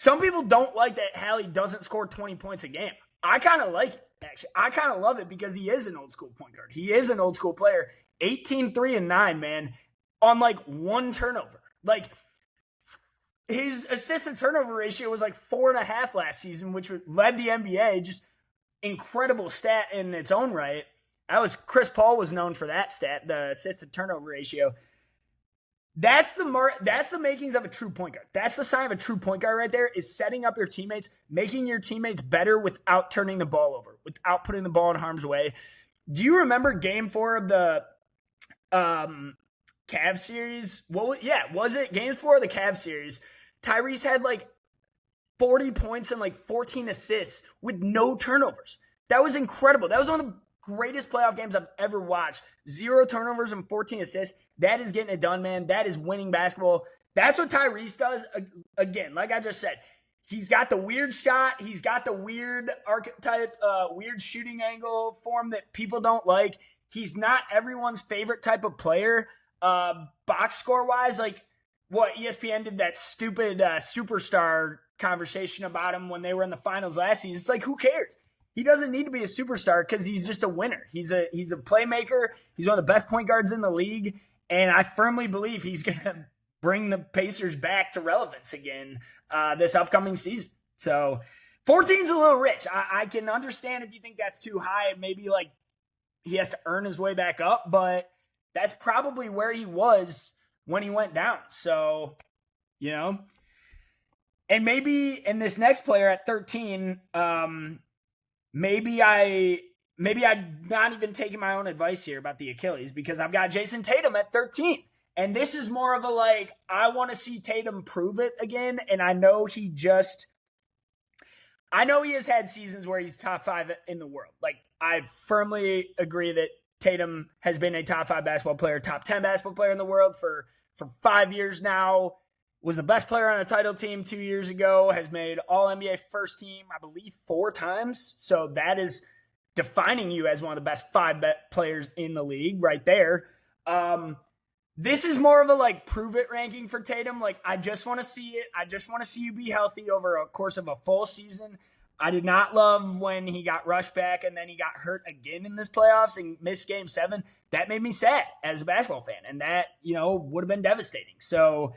A: some people don't like that Hallie doesn't score 20 points a game. I kind of like it, actually. I kind of love it because he is an old school point guard. He is an old school player. 18, 3, and 9, man, on like one turnover. Like, his assist and turnover ratio was like 4.5 last season, which led the NBA. Just incredible stat in its own right. Chris Paul was known for that stat, the assist and turnover ratio. That's the makings of a true point guard. That's the sign of a true point guard right there, is setting up your teammates, making your teammates better without turning the ball over, without putting the ball in harm's way. Do you remember Game 4 of the Cavs series? Was it Game 4 of the Cavs series? Tyrese had like 40 points and like 14 assists with no turnovers. That was incredible. That was one of the greatest playoff games I've ever watched. 0 turnovers and 14 assists. That is getting it done, man. That is winning basketball. That's what Tyrese does. Again, like I just said, he's got the weird shot. He's got the weird archetype, weird shooting angle form that people don't like. He's not everyone's favorite type of player. Box score wise, like what ESPN did that stupid superstar conversation about him when they were in the finals last season. It's like, who cares? He doesn't need to be a superstar because he's just a winner. He's a playmaker. He's one of the best point guards in the league. And I firmly believe he's going to bring the Pacers back to relevance again this upcoming season. So 14's a little rich. I can understand if you think that's too high. Maybe like he has to earn his way back up, but that's probably where he was when he went down. So, and maybe in this next player at 13, maybe I'm not even taking my own advice here about the Achilles, because I've got Jason Tatum at 13. And this is more of a like, I want to see Tatum prove it again. And I know he has had seasons where he's top 5 in the world. Like, I firmly agree that Tatum has been a top 5 basketball player, top 10 basketball player in the world for 5 years now. Was the best player on a title team 2 years ago, has made All-NBA first team, I believe, 4 times. So that is defining you as one of the best 5 players in the league right there. This is more of a like prove it ranking for Tatum. Like, I just want to see it. I just want to see you be healthy over a course of a full season. I did not love when he got rushed back and then he got hurt again in this playoffs and missed Game 7. That made me sad as a basketball fan, and that, would have been devastating. So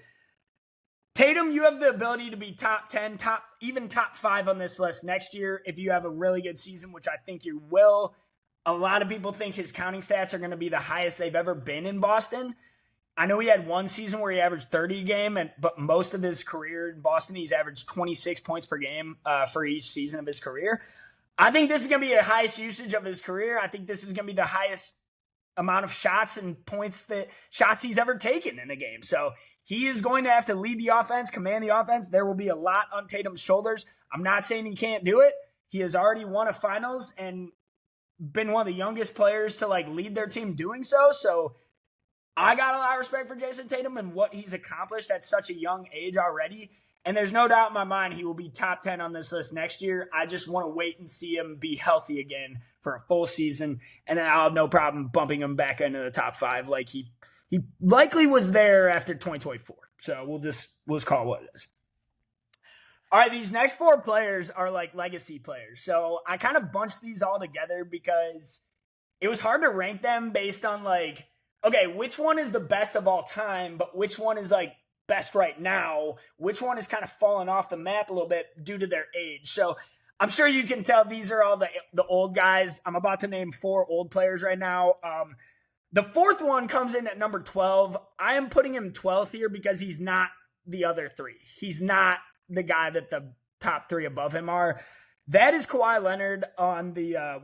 A: Tatum, you have the ability to be top 10, even top 5 on this list next year if you have a really good season, which I think you will. A lot of people think his counting stats are going to be the highest they've ever been in Boston. I know he had one season where he averaged 30 a game, but most of his career in Boston, he's averaged 26 points per game for each season of his career. I think this is going to be the highest usage of his career. I think this is going to be the highest amount of shots and shots he's ever taken in a game. So he is going to have to lead the offense, command the offense. There will be a lot on Tatum's shoulders. I'm not saying he can't do it. He has already won a finals and been one of the youngest players to like lead their team doing so. So I got a lot of respect for Jason Tatum and what he's accomplished at such a young age already. And there's no doubt in my mind he will be top 10 on this list next year. I just want to wait and see him be healthy again for a full season. And then I'll have no problem bumping him back into the top 5 like he likely was there after 2024. So we'll just call it what it is. All right, these next 4 players are like legacy players. So I kind of bunched these all together because it was hard to rank them based on like, okay, which one is the best of all time, but which one is like best right now? Which one is kind of falling off the map a little bit due to their age? So I'm sure you can tell these are all the old guys. I'm about to name 4 old players right now. The 4th one comes in at number 12. I am putting him 12th here because he's not the other 3. He's not the guy that the top 3 above him are. That is Kawhi Leonard on the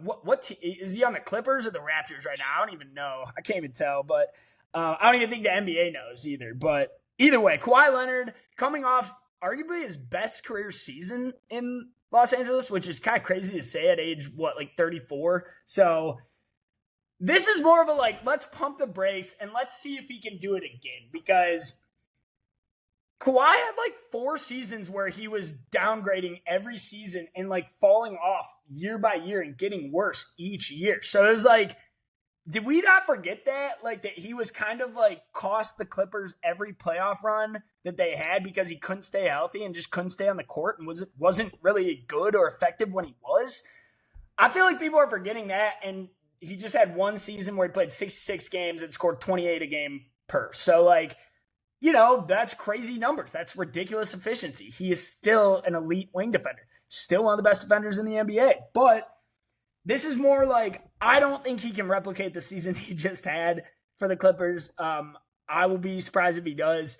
A: is he on the Clippers or the Raptors right now? I don't even know. I can't even tell, but I don't even think the NBA knows either. But either way, Kawhi Leonard coming off arguably his best career season in Los Angeles, which is kind of crazy to say at age, 34? So this is more of a like, let's pump the brakes and let's see if he can do it again, because Kawhi had like 4 seasons where he was downgrading every season and like falling off year by year and getting worse each year. So it was like, did we not forget that? Like, that he was kind of like cost the Clippers every playoff run that they had because he couldn't stay healthy and just couldn't stay on the court and wasn't really good or effective when he was. I feel like people are forgetting that, and he just had one season where he played 66 games and scored 28 a game per. So, like, you know, that's crazy numbers. That's ridiculous efficiency. He is still an elite wing defender, still one of the best defenders in the NBA. But this is more like, I don't think he can replicate the season he just had for the Clippers. I will be surprised if he does.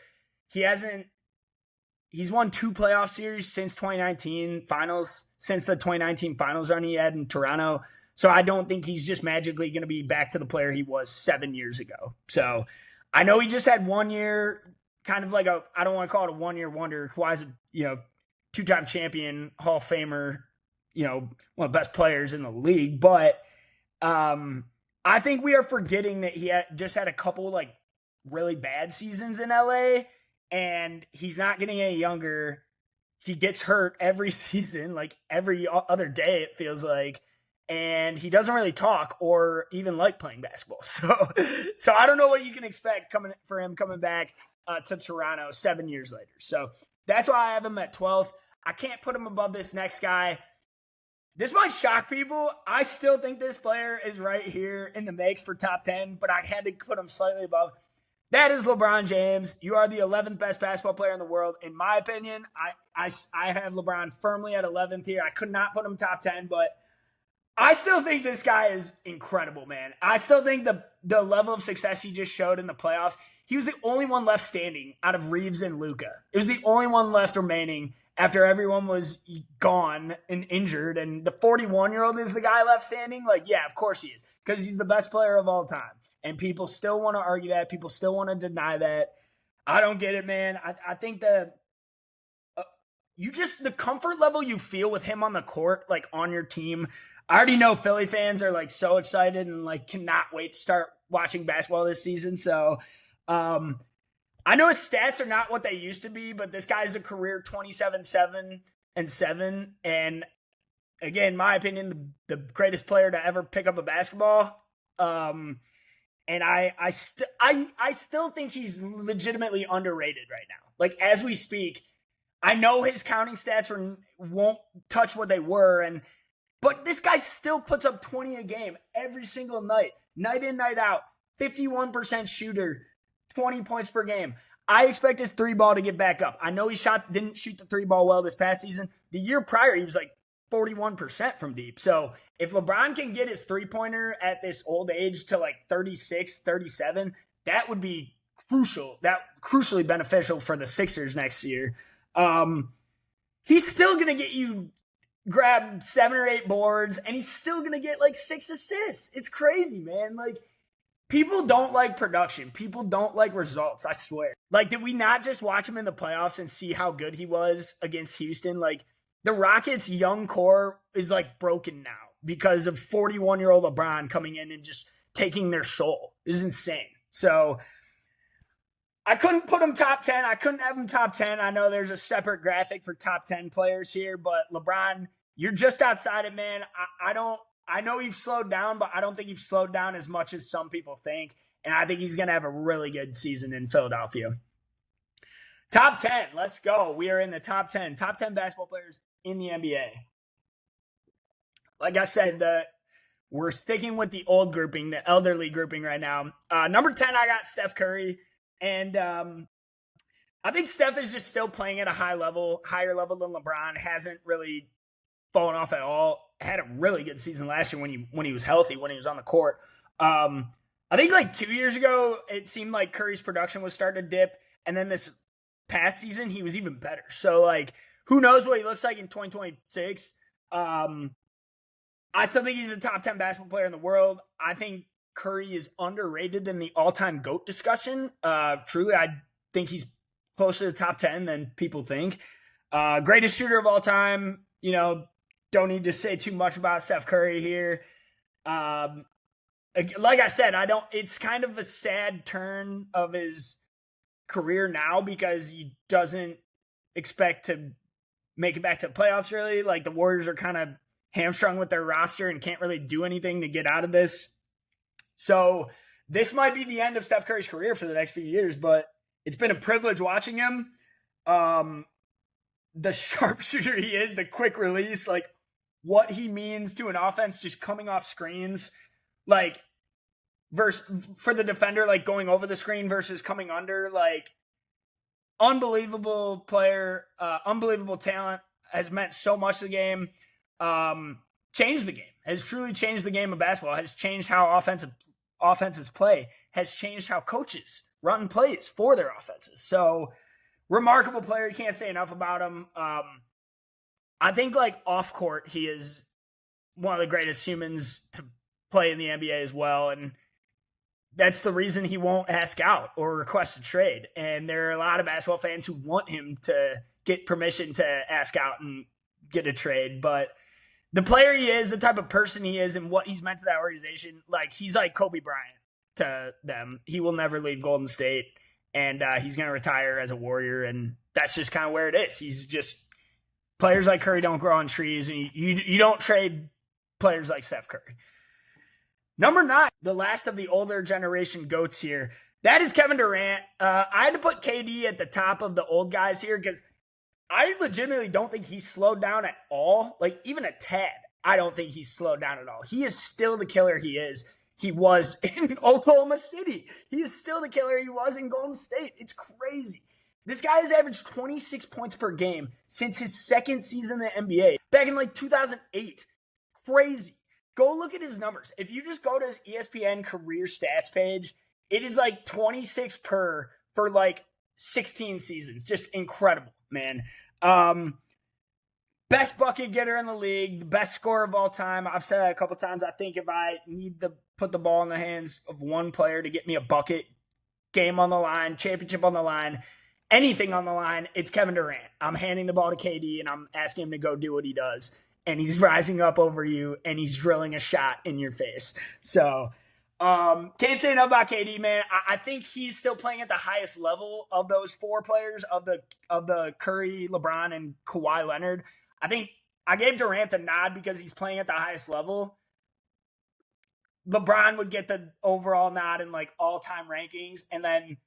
A: He's won 2 playoff series since 2019 finals, since the 2019 finals run he had in Toronto. So I don't think he's just magically going to be back to the player he was 7 years ago. So I know he just had 1 year, kind of like I don't want to call it a 1 year wonder. Kawhi's a, 2-time champion, Hall of Famer, one of the best players in the league. But I think we are forgetting that he just had a couple like really bad seasons in LA, and he's not getting any younger. He gets hurt every season, like every other day, it feels like. And he doesn't really talk or even like playing basketball. So I don't know what you can expect coming back to Toronto 7 years later. So that's why I have him at 12th. I can't put him above this next guy. This might shock people. I still think this player is right here in the mix for top 10, but I had to put him slightly above. That is LeBron James. You are the 11th best basketball player in the world. In my opinion, I have LeBron firmly at 11th here. I could not put him top 10, but I still think this guy is incredible, man. I still think the level of success he just showed in the playoffs, he was the only one left standing out of Reeves and Luka. It was the only one left remaining after everyone was gone and injured. And the 41-year-old is the guy left standing? Like, yeah, of course he is, because he's the best player of all time. And people still want to argue that. People still want to deny that. I don't get it, man. I think the comfort level you feel with him on the court, like on your team. I already know Philly fans are like so excited and like cannot wait to start watching basketball this season. So I know his stats are not what they used to be, but this guy's a career 27-7-7. And again, in my opinion, the greatest player to ever pick up a basketball. And I still think he's legitimately underrated right now. Like, as we speak, I know his counting stats won't touch what they were, but this guy still puts up 20 a game every single night in, night out, 51% shooter, 20 points per game. I expect his 3-ball to get back up. I know he didn't shoot the 3-ball well this past season. The year prior, he was like 41% from deep. So if LeBron can get his 3-pointer at this old age to like 36, 37, that would be crucially beneficial for the Sixers next year. He's still going to get you grab 7 or 8 boards, and he's still going to get like 6 assists. It's crazy, man. Like, people don't like production. People don't like results, I swear. Like, did we not just watch him in the playoffs and see how good he was against Houston? Like, the Rockets' young core is like broken now because of 41-year-old LeBron coming in and just taking their soul. It is insane. So I couldn't put him top 10. I couldn't have him top 10. I know there's a separate graphic for top 10 players here, but LeBron, you're just outside it, man. I know you've slowed down, but I don't think you've slowed down as much as some people think. And I think he's going to have a really good season in Philadelphia. Top 10. Let's go. We are in the top 10. Top 10 basketball players in the NBA. Like I said, we're sticking with the old grouping, the elderly grouping right now. Number 10, I got Steph Curry. And I think Steph is just still playing at a higher level than LeBron. Hasn't really fallen off at all. Had a really good season last year when he was healthy, when he was on the court. I think like 2 years ago, it seemed like Curry's production was starting to dip. And then this past season, he was even better. So, like, who knows what he looks like in 2026. I still think he's a top 10 basketball player in the world. I think Curry is underrated in the all-time GOAT discussion. Truly, I think he's closer to the top 10 than people think. Greatest shooter of all time. Don't need to say too much about Steph Curry here. Like I said, it's kind of a sad turn of his career now because he doesn't expect to make it back to the playoffs, really. Like, the Warriors are kind of hamstrung with their roster and can't really do anything to get out of this. So this might be the end of Steph Curry's career for the next few years, but it's been a privilege watching him. The sharpshooter he is, the quick release, like what he means to an offense just coming off screens, like versus for the defender, like going over the screen versus coming under, like unbelievable player, unbelievable talent, has meant so much to the game. Changed the game, has truly changed the game of basketball, has changed how offenses play, has changed how coaches run plays for their offenses. So remarkable player. You can't say enough about him. I think like off court, he is one of the greatest humans to play in the NBA as well. And that's the reason he won't ask out or request a trade. And there are a lot of basketball fans who want him to get permission to ask out and get a trade. But the player he is, the type of person he is, and what he's meant to that organization, like he's like Kobe Bryant to them. He will never leave Golden State, and he's going to retire as a Warrior, and that's just kind of where it is. He's just players like Curry don't grow on trees, and you don't trade players like Steph Curry. Number 9, the last of the older generation GOATs here. That is Kevin Durant. I had to put KD at the top of the old guys here because I legitimately don't think he's slowed down at all. Like, even a tad, I don't think he's slowed down at all. He is still the killer he was in Oklahoma City. He is still the killer he was in Golden State. It's crazy. This guy has averaged 26 points per game since his second season in the NBA, back in like 2008. Crazy. Go look at his numbers. If you just go to his ESPN career stats page, it is like 26 per for like 16 seasons. Just incredible, man. Best bucket getter in the league, the best scorer of all time. I've said that a couple times. I think if I need to put the ball in the hands of one player to get me a bucket, game on the line, championship on the line, anything on the line, it's Kevin Durant. I'm handing the ball to KD and I'm asking him to go do what he does. And he's rising up over you and he's drilling a shot in your face. So can't say enough about KD, man. I think he's still playing at the highest level of those 4 players of the Curry, LeBron, and Kawhi Leonard. I think I gave Durant the nod because he's playing at the highest level. LeBron would get the overall nod in like all-time rankings. And then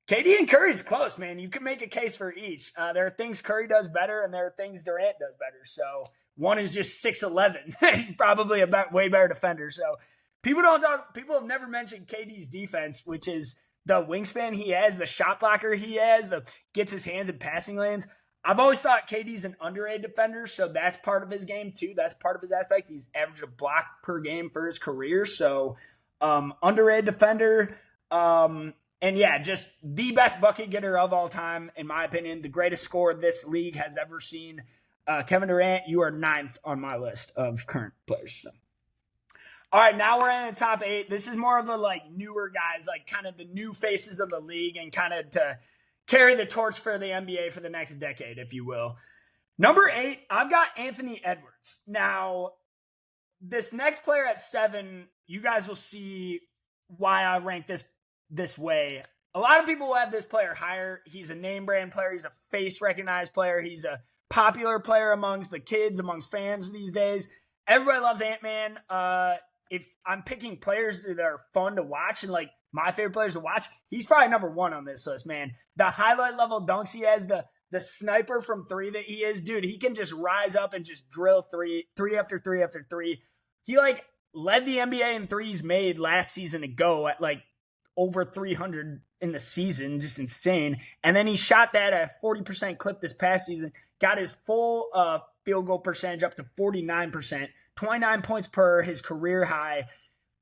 A: KD and Curry's close, man. You can make a case for each. There are things Curry does better and there are things Durant does better. So one is just 6'11" and probably a way better defender. So people have never mentioned KD's defense, which is the wingspan he has, the shot blocker he has, gets his hands in passing lanes. I've always thought KD's an underrated defender, so that's part of his game too. That's part of his aspect. He's averaged a block per game for his career, so underrated defender. And yeah, just the best bucket getter of all time, in my opinion, the greatest scorer this league has ever seen. Kevin Durant, you are 9th on my list of current players. So. All right, now we're in the top 8. This is more of the like newer guys, like kind of the new faces of the league and kind of to carry the torch for the NBA for the next decade, if you will. Number 8, I've got Anthony Edwards. Now, this next player at 7, you guys will see why I rank this way. A lot of people will have this player higher. He's a name brand player. He's a face recognized player. He's a popular player amongst the kids, amongst fans these days. Everybody loves Ant-Man. If I'm picking players that are fun to watch and like my favorite players to watch, he's probably number 1 on this list, man. The highlight level dunks he has, the sniper from 3 that he is, dude, he can just rise up and just drill three after three after three. He like led the NBA in threes made last season to go at like over 300 in the season, just insane. And then he shot that at a 40% clip this past season, got his full field goal percentage up to 49%, 29 points per his career high.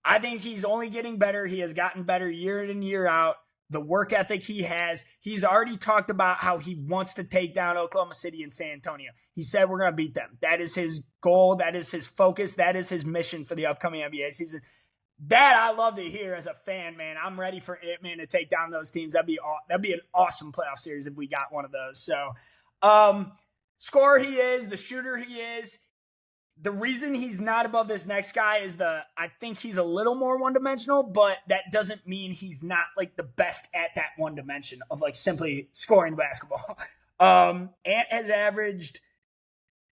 A: I think he's only getting better. He has gotten better year in and year out. The work ethic he has. He's already talked about how he wants to take down Oklahoma City and San Antonio. He said we're going to beat them. That is his goal. That is his focus. That is his mission for the upcoming NBA season. That I love to hear as a fan, man. I'm ready for Ant-Man to take down those teams. That'd be an awesome playoff series if we got one of those. So, scorer he is, the shooter he is. The reason he's not above this next guy is I think he's a little more one-dimensional, but that doesn't mean he's not like the best at that one dimension of like simply scoring the basketball. Ant has averaged,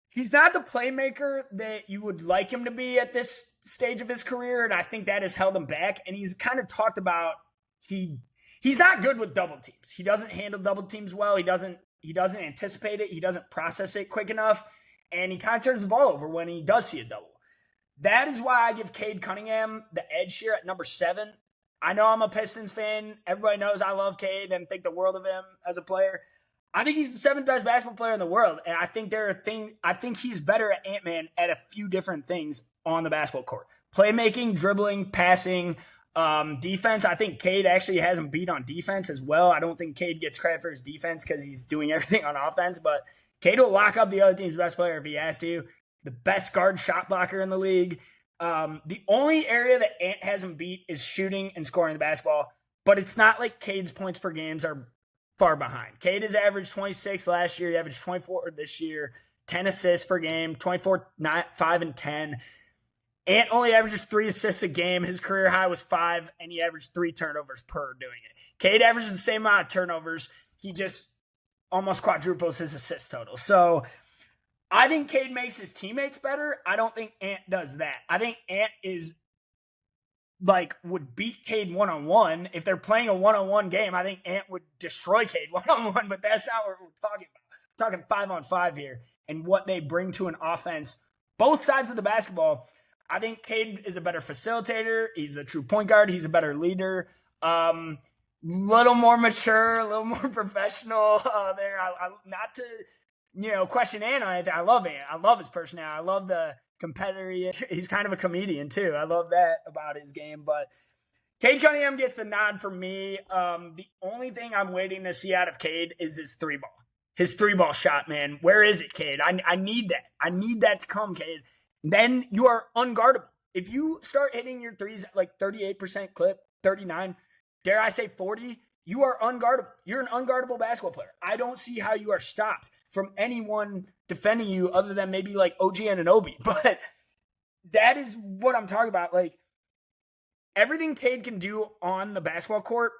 A: he's not the playmaker that you would like him to be at this stage of his career, and I think that has held him back. And he's kind of talked about he's not good with double teams. He doesn't handle double teams well. He doesn't anticipate it. He doesn't process it quick enough, and he kind of turns the ball over when he does see a double. That is why I give Cade Cunningham the edge here at number 7. I know I'm a Pistons fan. Everybody knows I love Cade and think the world of him as a player. I think he's the 7th best basketball player in the world, and I think he's better at Ant-Man at a few different things on the basketball court. Playmaking, dribbling, passing, defense. I think Cade actually has him beat on defense as well. I don't think Cade gets credit for his defense because he's doing everything on offense, but Cade will lock up the other team's best player if he has to. The best guard shot blocker in the league. The only area that Ant has him beat is shooting and scoring the basketball, but it's not like Cade's points per games are far behind. Cade has averaged 26 last year. He averaged 24 this year, 10 assists per game, 24, 9, 5, and 10. Ant only averages 3 assists a game. His career high was 5, and he averaged 3 turnovers per doing it. Cade averages the same amount of turnovers. He just almost quadruples his assist total. So I think Cade makes his teammates better. I don't think Ant does that. I think Ant would beat Cade one-on-one. If they're playing a one-on-one game, I think Ant would destroy Cade one-on-one, but that's not what we're talking about. We're talking 5-on-5 here and what they bring to an offense. Both sides of the basketball, I think Cade is a better facilitator. He's the true point guard. He's a better leader. Little more mature, a little more professional there. Not to question Ant on it. I love Ant. I love his personality. I love the competitor. He's kind of a comedian too. I love that about his game. But Cade Cunningham gets the nod for me. The only thing I'm waiting to see out of Cade is his 3-ball. His 3-ball shot, man. Where is it, Cade? I need that. I need that to come, Cade. Then you are unguardable. If you start hitting your threes at like 38% clip, 39, dare I say 40, you are unguardable. You're an unguardable basketball player. I don't see how you are stopped from anyone defending you other than maybe like OG Anunoby. But that is what I'm talking about. Like, everything Cade can do on the basketball court,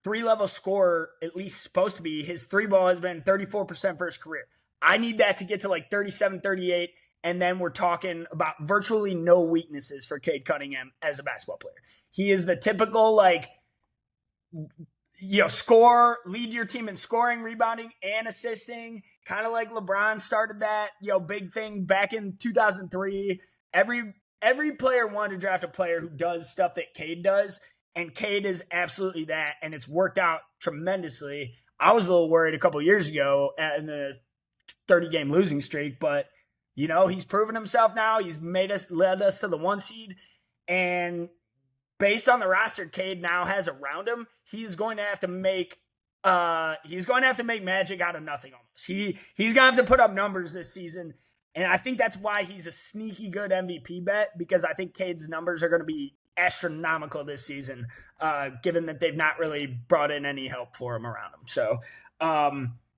A: 3-level scorer, at least supposed to be. His 3-ball has been 34% for his career. I need that to get to like 37, 38, and then we're talking about virtually no weaknesses for Cade Cunningham as a basketball player. He is the typical, score, lead your team in scoring, rebounding, and assisting. Kind of like LeBron started that, big thing back in 2003. Every player wanted to draft a player who does stuff that Cade does, and Cade is absolutely that, and it's worked out tremendously. I was a little worried a couple years ago in the 30-game losing streak, but he's proven himself now. He's led us to the 1 seed, and based on the roster Cade now has around him, he's going to have to make magic out of nothing almost. He's going to have to put up numbers this season, and I think that's why he's a sneaky good MVP bet, because I think Cade's numbers are going to be astronomical this season, given that they've not really brought in any help for him around him.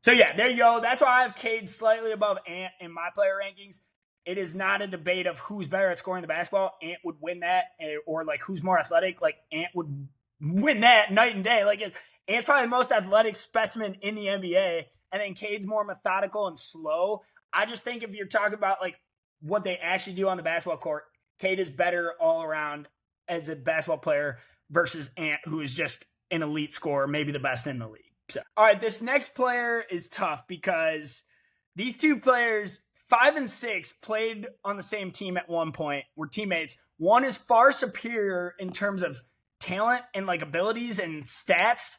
A: So yeah, there you go. That's why I have Cade slightly above Ant in my player rankings. It is not a debate of who's better at scoring the basketball. Ant would win that, or like who's more athletic. Like Ant would win that night and day. Like Ant's probably the most athletic specimen in the NBA, and then Cade's more methodical and slow. I just think if you're talking about like what they actually do on the basketball court, Cade is better all around as a basketball player versus Ant, who is just an elite scorer, maybe the best in the league. So, all right, this next player is tough because these two players, 5 and 6, played on the same team at one point, were teammates. One is far superior in terms of talent and like abilities and stats,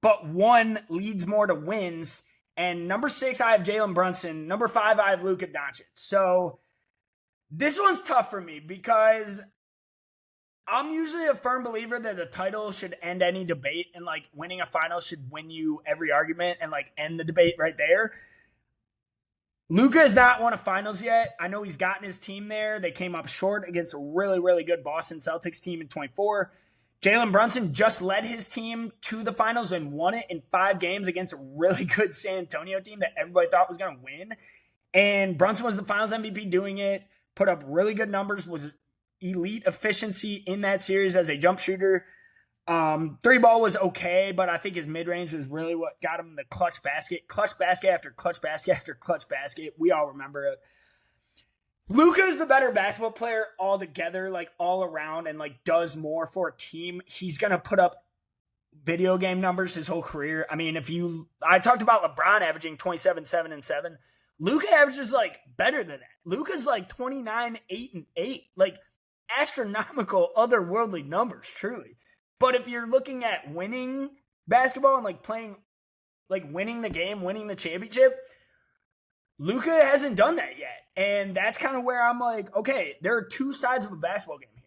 A: but one leads more to wins. And number 6, I have Jalen Brunson. Number 5, I have Luka Doncic. So this one's tough for me because I'm usually a firm believer that a title should end any debate, and like winning a final should win you every argument and like end the debate right there. Luka has not won a finals yet. I know he's gotten his team there. They came up short against a really, really good Boston Celtics team in 24. Jalen Brunson just led his team to the finals and won it in 5 games against a really good San Antonio team that everybody thought was going to win. And Brunson was the finals MVP doing it, put up really good numbers, was elite efficiency in that series as a jump shooter. 3-ball was okay, but I think his mid-range was really what got him the clutch basket after clutch basket after clutch basket. We all remember it. Luka is the better basketball player altogether, like all around, and like does more for a team. He's going to put up video game numbers his whole career. I mean, I talked about LeBron averaging 27, 7, and 7. Luka averages like better than that. Luka's like 29, 8, and 8. Like astronomical, otherworldly numbers, truly. But if you're looking at winning basketball and like playing, like winning the game, winning the championship, Luka hasn't done that yet. And that's kind of where I'm like, okay, there are two sides of a basketball game here.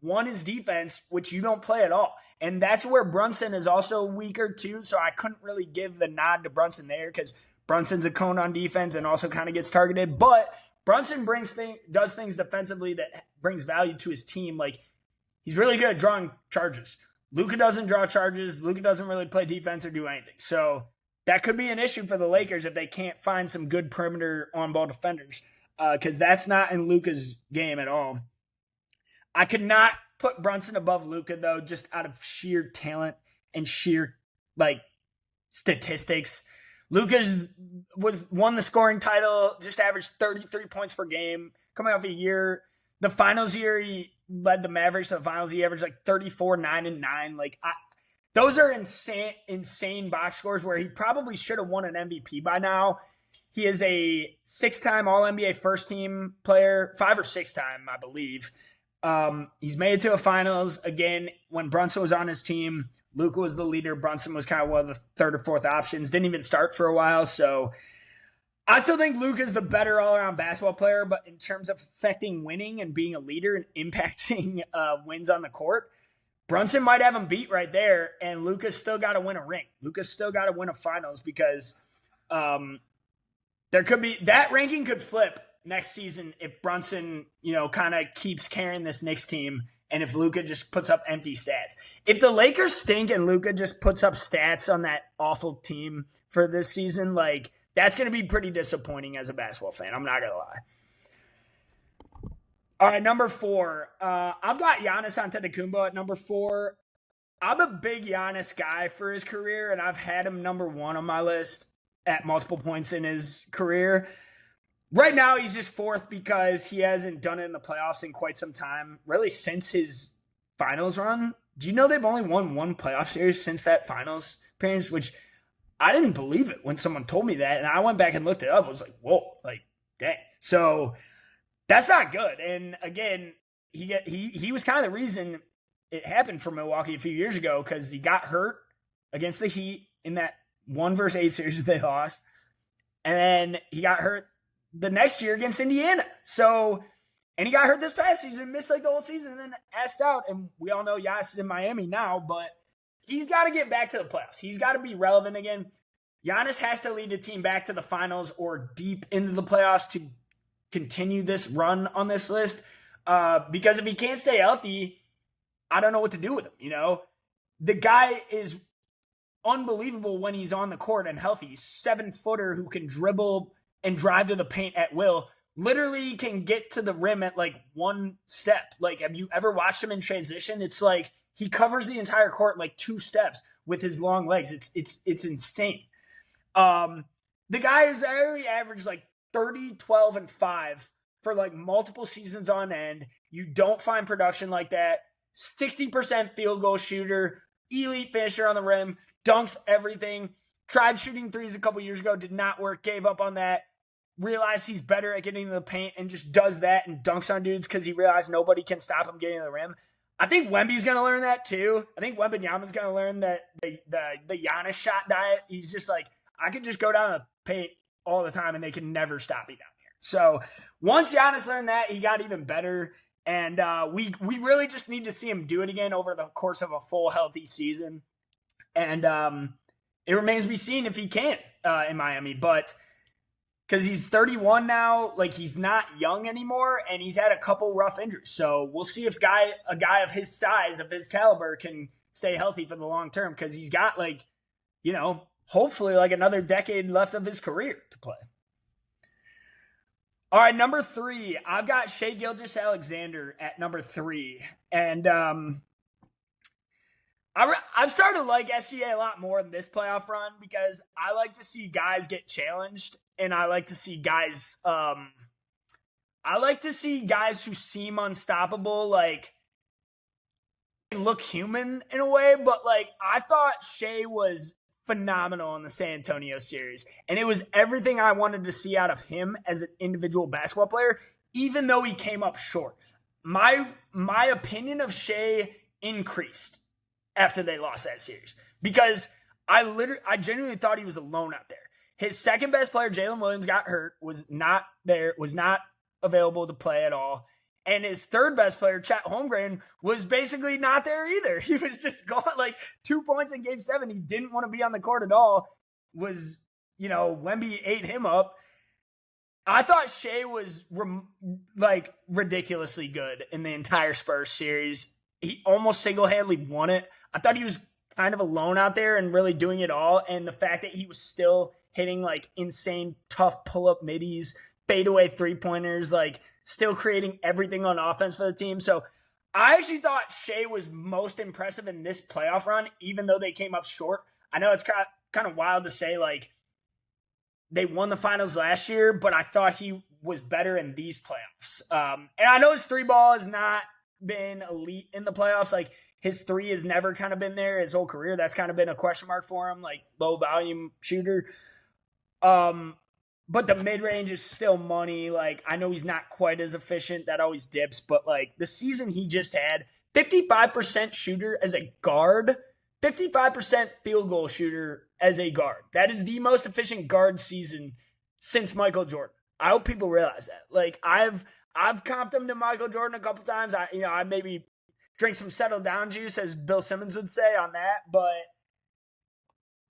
A: One is defense, which you don't play at all. And that's where Brunson is also weaker too. So I couldn't really give the nod to Brunson there because Brunson's a cone on defense and also kind of gets targeted. But Brunson does things defensively that brings value to his team. Like he's really good at drawing charges. Luka doesn't draw charges. Luka doesn't really play defense or do anything. So that could be an issue for the Lakers if they can't find some good perimeter on-ball defenders because that's not in Luka's game at all. I could not put Brunson above Luka, though, just out of sheer talent and sheer, like, statistics. Luka won the scoring title, just averaged 33 points per game, coming off a year. The finals year, he led the Mavericks to the finals. He averaged, like, 34, 9, and 9. Like, those are insane box scores where he probably should have won an MVP by now. He is a 6-time All-NBA first-team player, 5 or 6-time, I believe. He's made it to a finals. Again, when Brunson was on his team, Luka was the leader. Brunson was kind of one of the third or fourth options. Didn't even start for a while. So I still think Luka's the better all-around basketball player, but in terms of affecting winning and being a leader and impacting wins on the court, Brunson might have him beat right there, and Luka's still got to win a ring. Luka's still got to win a finals because there could be – that ranking could flip next season if Brunson, kind of keeps carrying this Knicks team and if Luka just puts up empty stats. If the Lakers stink and Luka just puts up stats on that awful team for this season, like that's going to be pretty disappointing as a basketball fan. I'm not going to lie. All right, number 4. I've got Giannis Antetokounmpo at number 4. I'm a big Giannis guy for his career, and I've had him number 1 on my list at multiple points in his career. Right now, he's just 4th because he hasn't done it in the playoffs in quite some time, really since his finals run. Do you know they've only won 1 playoff series since that finals appearance, which I didn't believe it when someone told me that, and I went back and looked it up. I was like, whoa, like, dang. So that's not good. And again, he was kind of the reason it happened for Milwaukee a few years ago because he got hurt against the Heat in that 1-8 series that they lost. And then he got hurt the next year against Indiana. So, and he got hurt this past season, missed like the whole season, and then asked out. And we all know Giannis is in Miami now, but he's got to get back to the playoffs. He's got to be relevant again. Giannis has to lead the team back to the finals or deep into the playoffs to continue this run on this list. Because if he can't stay healthy, I don't know what to do with him. The guy is unbelievable when he's on the court and healthy. He's 7-footer who can dribble and drive to the paint at will. Literally can get to the rim at like 1 step. Like, have you ever watched him in transition? It's like he covers the entire court in like 2 steps with his long legs. It's insane. The guy has already averaged like 30, 12, and 5 for like multiple seasons on end. You don't find production like that. 60% field goal shooter, elite finisher on the rim, dunks everything. Tried shooting threes a couple years ago, did not work, gave up on that. Realized he's better at getting to the paint and just does that and dunks on dudes because he realized nobody can stop him getting to the rim. I think Wemby's going to learn that too. I think Wembanyama's going to learn that the Giannis shot diet. He's just like, I could just go down the paint all the time and they can never stop me down here. So once Giannis learned that, he got even better. And we really just need to see him do it again over the course of a full healthy season. And it remains to be seen if he can in Miami. But because he's 31 now, like he's not young anymore, and he's had a couple rough injuries. So we'll see if a guy of his size, of his caliber, can stay healthy for the long term because he's got hopefully like another decade left of his career to play. All right, number 3, I've got Shai Gilgeous-Alexander at number 3. And I've started to like SGA a lot more in this playoff run because I like to see guys get challenged and I like to see guys I like to see guys who seem unstoppable, like, look human in a way, but like I thought Shea was phenomenal in the San Antonio series, and it was everything I wanted to see out of him as an individual basketball player, even though he came up short. My opinion of Shea increased after they lost that series because I genuinely thought he was alone out there. His second best player, Jalen Williams, got hurt, was not there, was not available to play at all. And his third best player, Chet Holmgren, was basically not there either. He was just gone, like 2 points in game 7. He didn't want to be on the court at all. Wemby ate him up. I thought Shea was ridiculously good in the entire Spurs series. He almost single-handedly won it. I thought he was kind of alone out there and really doing it all. And the fact that he was still hitting like insane, tough pull-up middies, fadeaway three-pointers, like still creating everything on offense for the team. So I actually thought Shea was most impressive in this playoff run, even though they came up short. I know it's kind of wild to say, like, they won the finals last year, but I thought he was better in these playoffs. And I know his three ball has not been elite in the playoffs. Like, his three has never kind of been there his whole career. That's kind of been a question mark for him, like low volume shooter. But the mid-range is still money. Like, I know he's not quite as efficient. That always dips. But, like, the season he just had, 55% shooter as a guard, 55% field goal shooter as a guard. That is the most efficient guard season since Michael Jordan. I hope people realize that. Like, I've comped him to Michael Jordan a couple times. I maybe drink some settle down juice, as Bill Simmons would say on that. But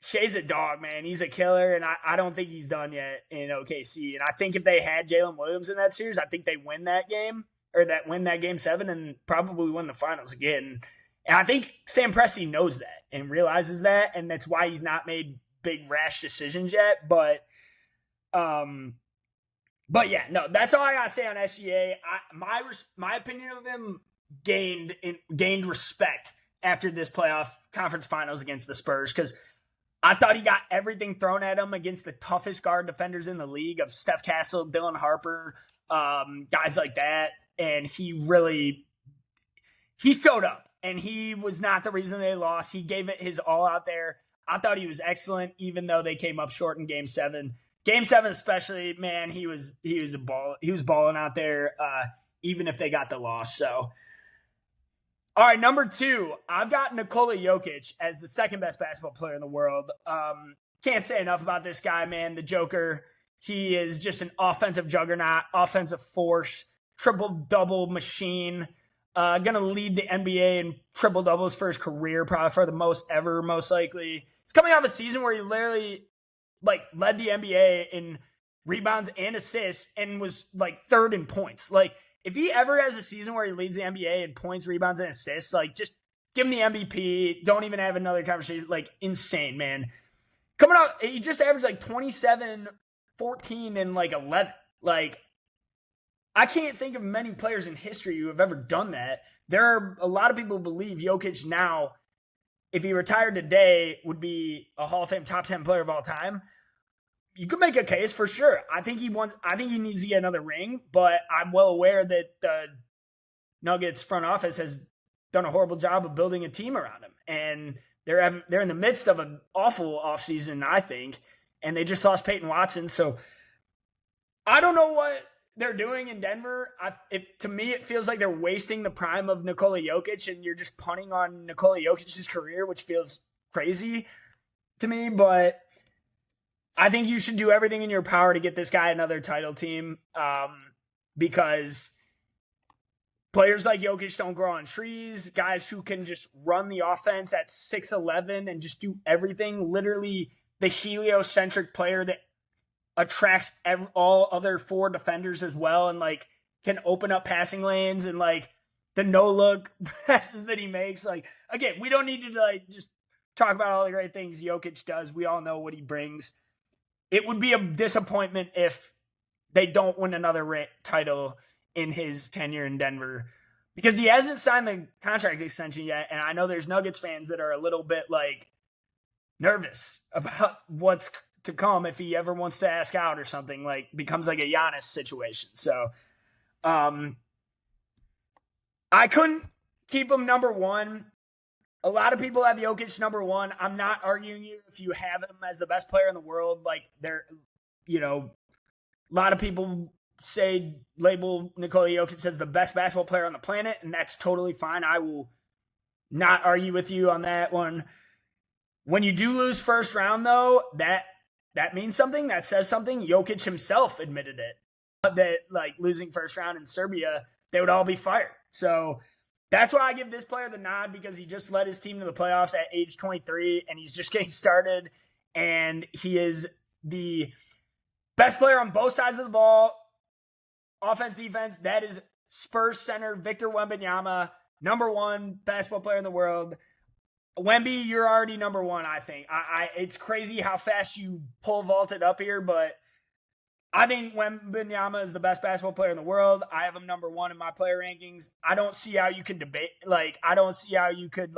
A: Shea's a dog, man. He's a killer, and I don't think he's done yet in OKC. And I think if they had Jalen Williams in that series, I think they win that game, or win that game 7 and probably win the finals again. And I think Sam Presti knows that and realizes that, and that's why he's not made big rash decisions yet. But yeah, no, that's all I gotta say on SGA. My opinion of him gained respect after this playoff conference finals against the Spurs, because I thought he got everything thrown at him against the toughest guard defenders in the league of Steph Castle, Dylan Harper, guys like that. And he showed up, and he was not the reason they lost. He gave it his all out there. I thought he was excellent, even though they came up short in game 7. Game 7 especially, man, he was a ball. He was balling out there, even if they got the loss. So, all right, number 2, I've got Nikola Jokic as the second best basketball player in the world. Can't say enough about this guy, man. The Joker, he is just an offensive juggernaut, offensive force, triple-double machine. Going to lead the NBA in triple-doubles for his career, probably for the most ever, most likely. He's coming off a season where he literally led the NBA in rebounds and assists and was third in points. If he ever has a season where he leads the NBA in points, rebounds, and assists, just give him the MVP. Don't even have another conversation. Insane, man. Coming out, he just averaged 27, 14, and 11. I can't think of many players in history who have ever done that. There are a lot of people who believe Jokic now, if he retired today, would be a Hall of Fame top 10 player of all time. You could make a case for sure. I think he needs to get another ring, but I'm well aware that the Nuggets front office has done a horrible job of building a team around him. And they're in the midst of an awful offseason, I think, and they just lost Peyton Watson. So I don't know what they're doing in Denver. To me, it feels like they're wasting the prime of Nikola Jokic, and you're just punting on Nikola Jokic's career, which feels crazy to me. But I think you should do everything in your power to get this guy another title team, because players like Jokic don't grow on trees. Guys who can just run the offense at 6'11" and just do everything. Literally the heliocentric player that attracts all other 4 defenders as well, and can open up passing lanes, and the no-look passes that he makes. Again, we don't need to just talk about all the great things Jokic does. We all know what he brings. It would be a disappointment if they don't win another title in his tenure in Denver, because he hasn't signed the contract extension yet. And I know there's Nuggets fans that are a little bit nervous about what's to come if he ever wants to ask out or something, becomes a Giannis situation. So I couldn't keep him number one. A lot of people have Jokic number one. I'm not arguing you if you have him as the best player in the world. Like, a lot of people label Nikola Jokic as the best basketball player on the planet, and that's totally fine. I will not argue with you on that one. When you do lose first round, though, that means something. That says something. Jokic himself admitted it. That, like, losing first round in Serbia, they would all be fired. So that's why I give this player the nod, because he just led his team to the playoffs at age 23, and he's just getting started, and he is the best player on both sides of the ball, offense, defense. That is Spurs center Victor Wembanyama, number one basketball player in the world. Wemby, you're already number one, I think. It's crazy how fast you pole vaulted up here, but I think Wembanyama is the best basketball player in the world. I have him number one in my player rankings. I don't see how you could debate. I don't see how you could,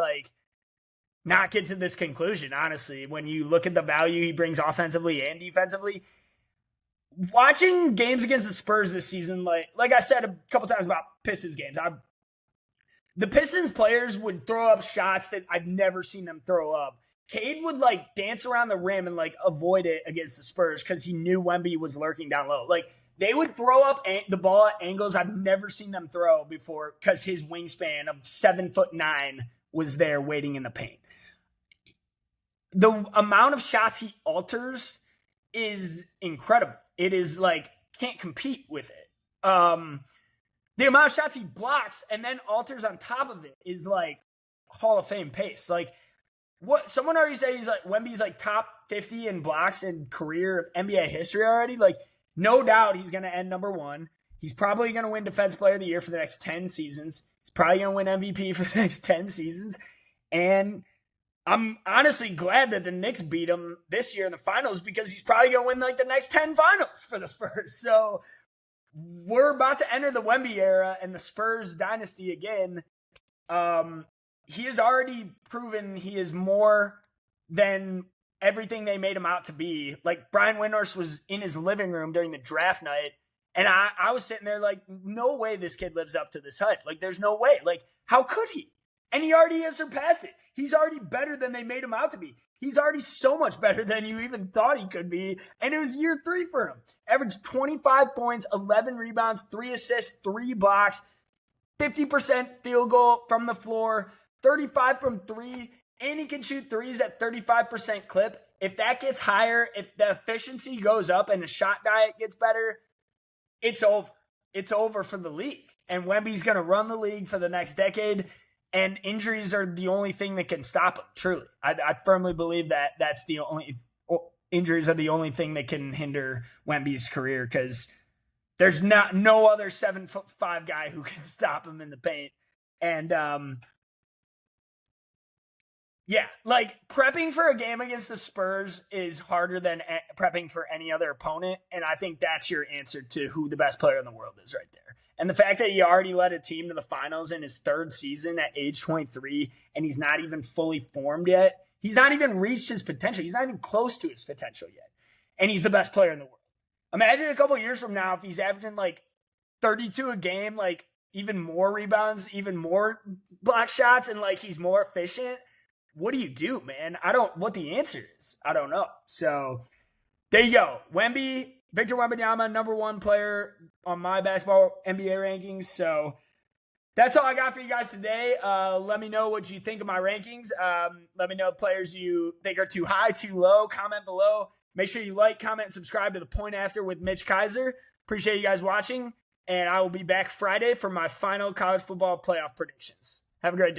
A: not get to this conclusion, honestly, when you look at the value he brings offensively and defensively. Watching games against the Spurs this season, like I said a couple times about Pistons games, the Pistons players would throw up shots that I've never seen them throw up. Cade would dance around the rim and avoid it against the Spurs because he knew Wemby was lurking down low. They would throw up the ball at angles I've never seen them throw before because his wingspan of 7'9" was there waiting in the paint. The amount of shots he alters is incredible. It is can't compete with it. The amount of shots he blocks and then alters on top of it is Hall of Fame pace. What someone already said, Wemby's top 50 in blocks in career NBA history already. No doubt he's going to end number one. He's probably going to win Defensive Player of the Year for the next 10 seasons. He's probably going to win MVP for the next 10 seasons. And I'm honestly glad that the Knicks beat him this year in the finals, because he's probably going to win the next 10 finals for the Spurs. So we're about to enter the Wemby era and the Spurs dynasty again. He has already proven he is more than everything they made him out to be. Brian Windhorst was in his living room during the draft night, and I was sitting there no way this kid lives up to this hype. There's no way. How could he? And he already has surpassed it. He's already better than they made him out to be. He's already so much better than you even thought he could be, and it was year 3 for him. Averaged 25 points, 11 rebounds, 3 assists, 3 blocks, 50% field goal from the floor, 35 from 3, and he can shoot threes at 35% clip. If that gets higher, if the efficiency goes up and the shot diet gets better, it's over. It's over for the league. And Wemby's going to run the league for the next decade, and injuries are the only thing that can stop him, truly. I firmly believe that injuries are the only thing that can hinder Wemby's career, because there's no other 7'5" guy who can stop him in the paint. And, prepping for a game against the Spurs is harder than prepping for any other opponent. And I think that's your answer to who the best player in the world is right there. And the fact that he already led a team to the finals in his 3rd season at age 23, and he's not even fully formed yet. He's not even reached his potential. He's not even close to his potential yet. And he's the best player in the world. Imagine a couple years from now if he's averaging 32 a game, even more rebounds, even more block shots, and he's more efficient. What do you do, man? What the answer is. I don't know. So there you go. Victor Wembanyama, number one player on my basketball NBA rankings. So that's all I got for you guys today. Let me know what you think of my rankings. Let me know players you think are too high, too low. Comment below. Make sure you comment, and subscribe to The Point After with Mitch Kaiser. Appreciate you guys watching, and I will be back Friday for my final college football playoff predictions. Have a great day.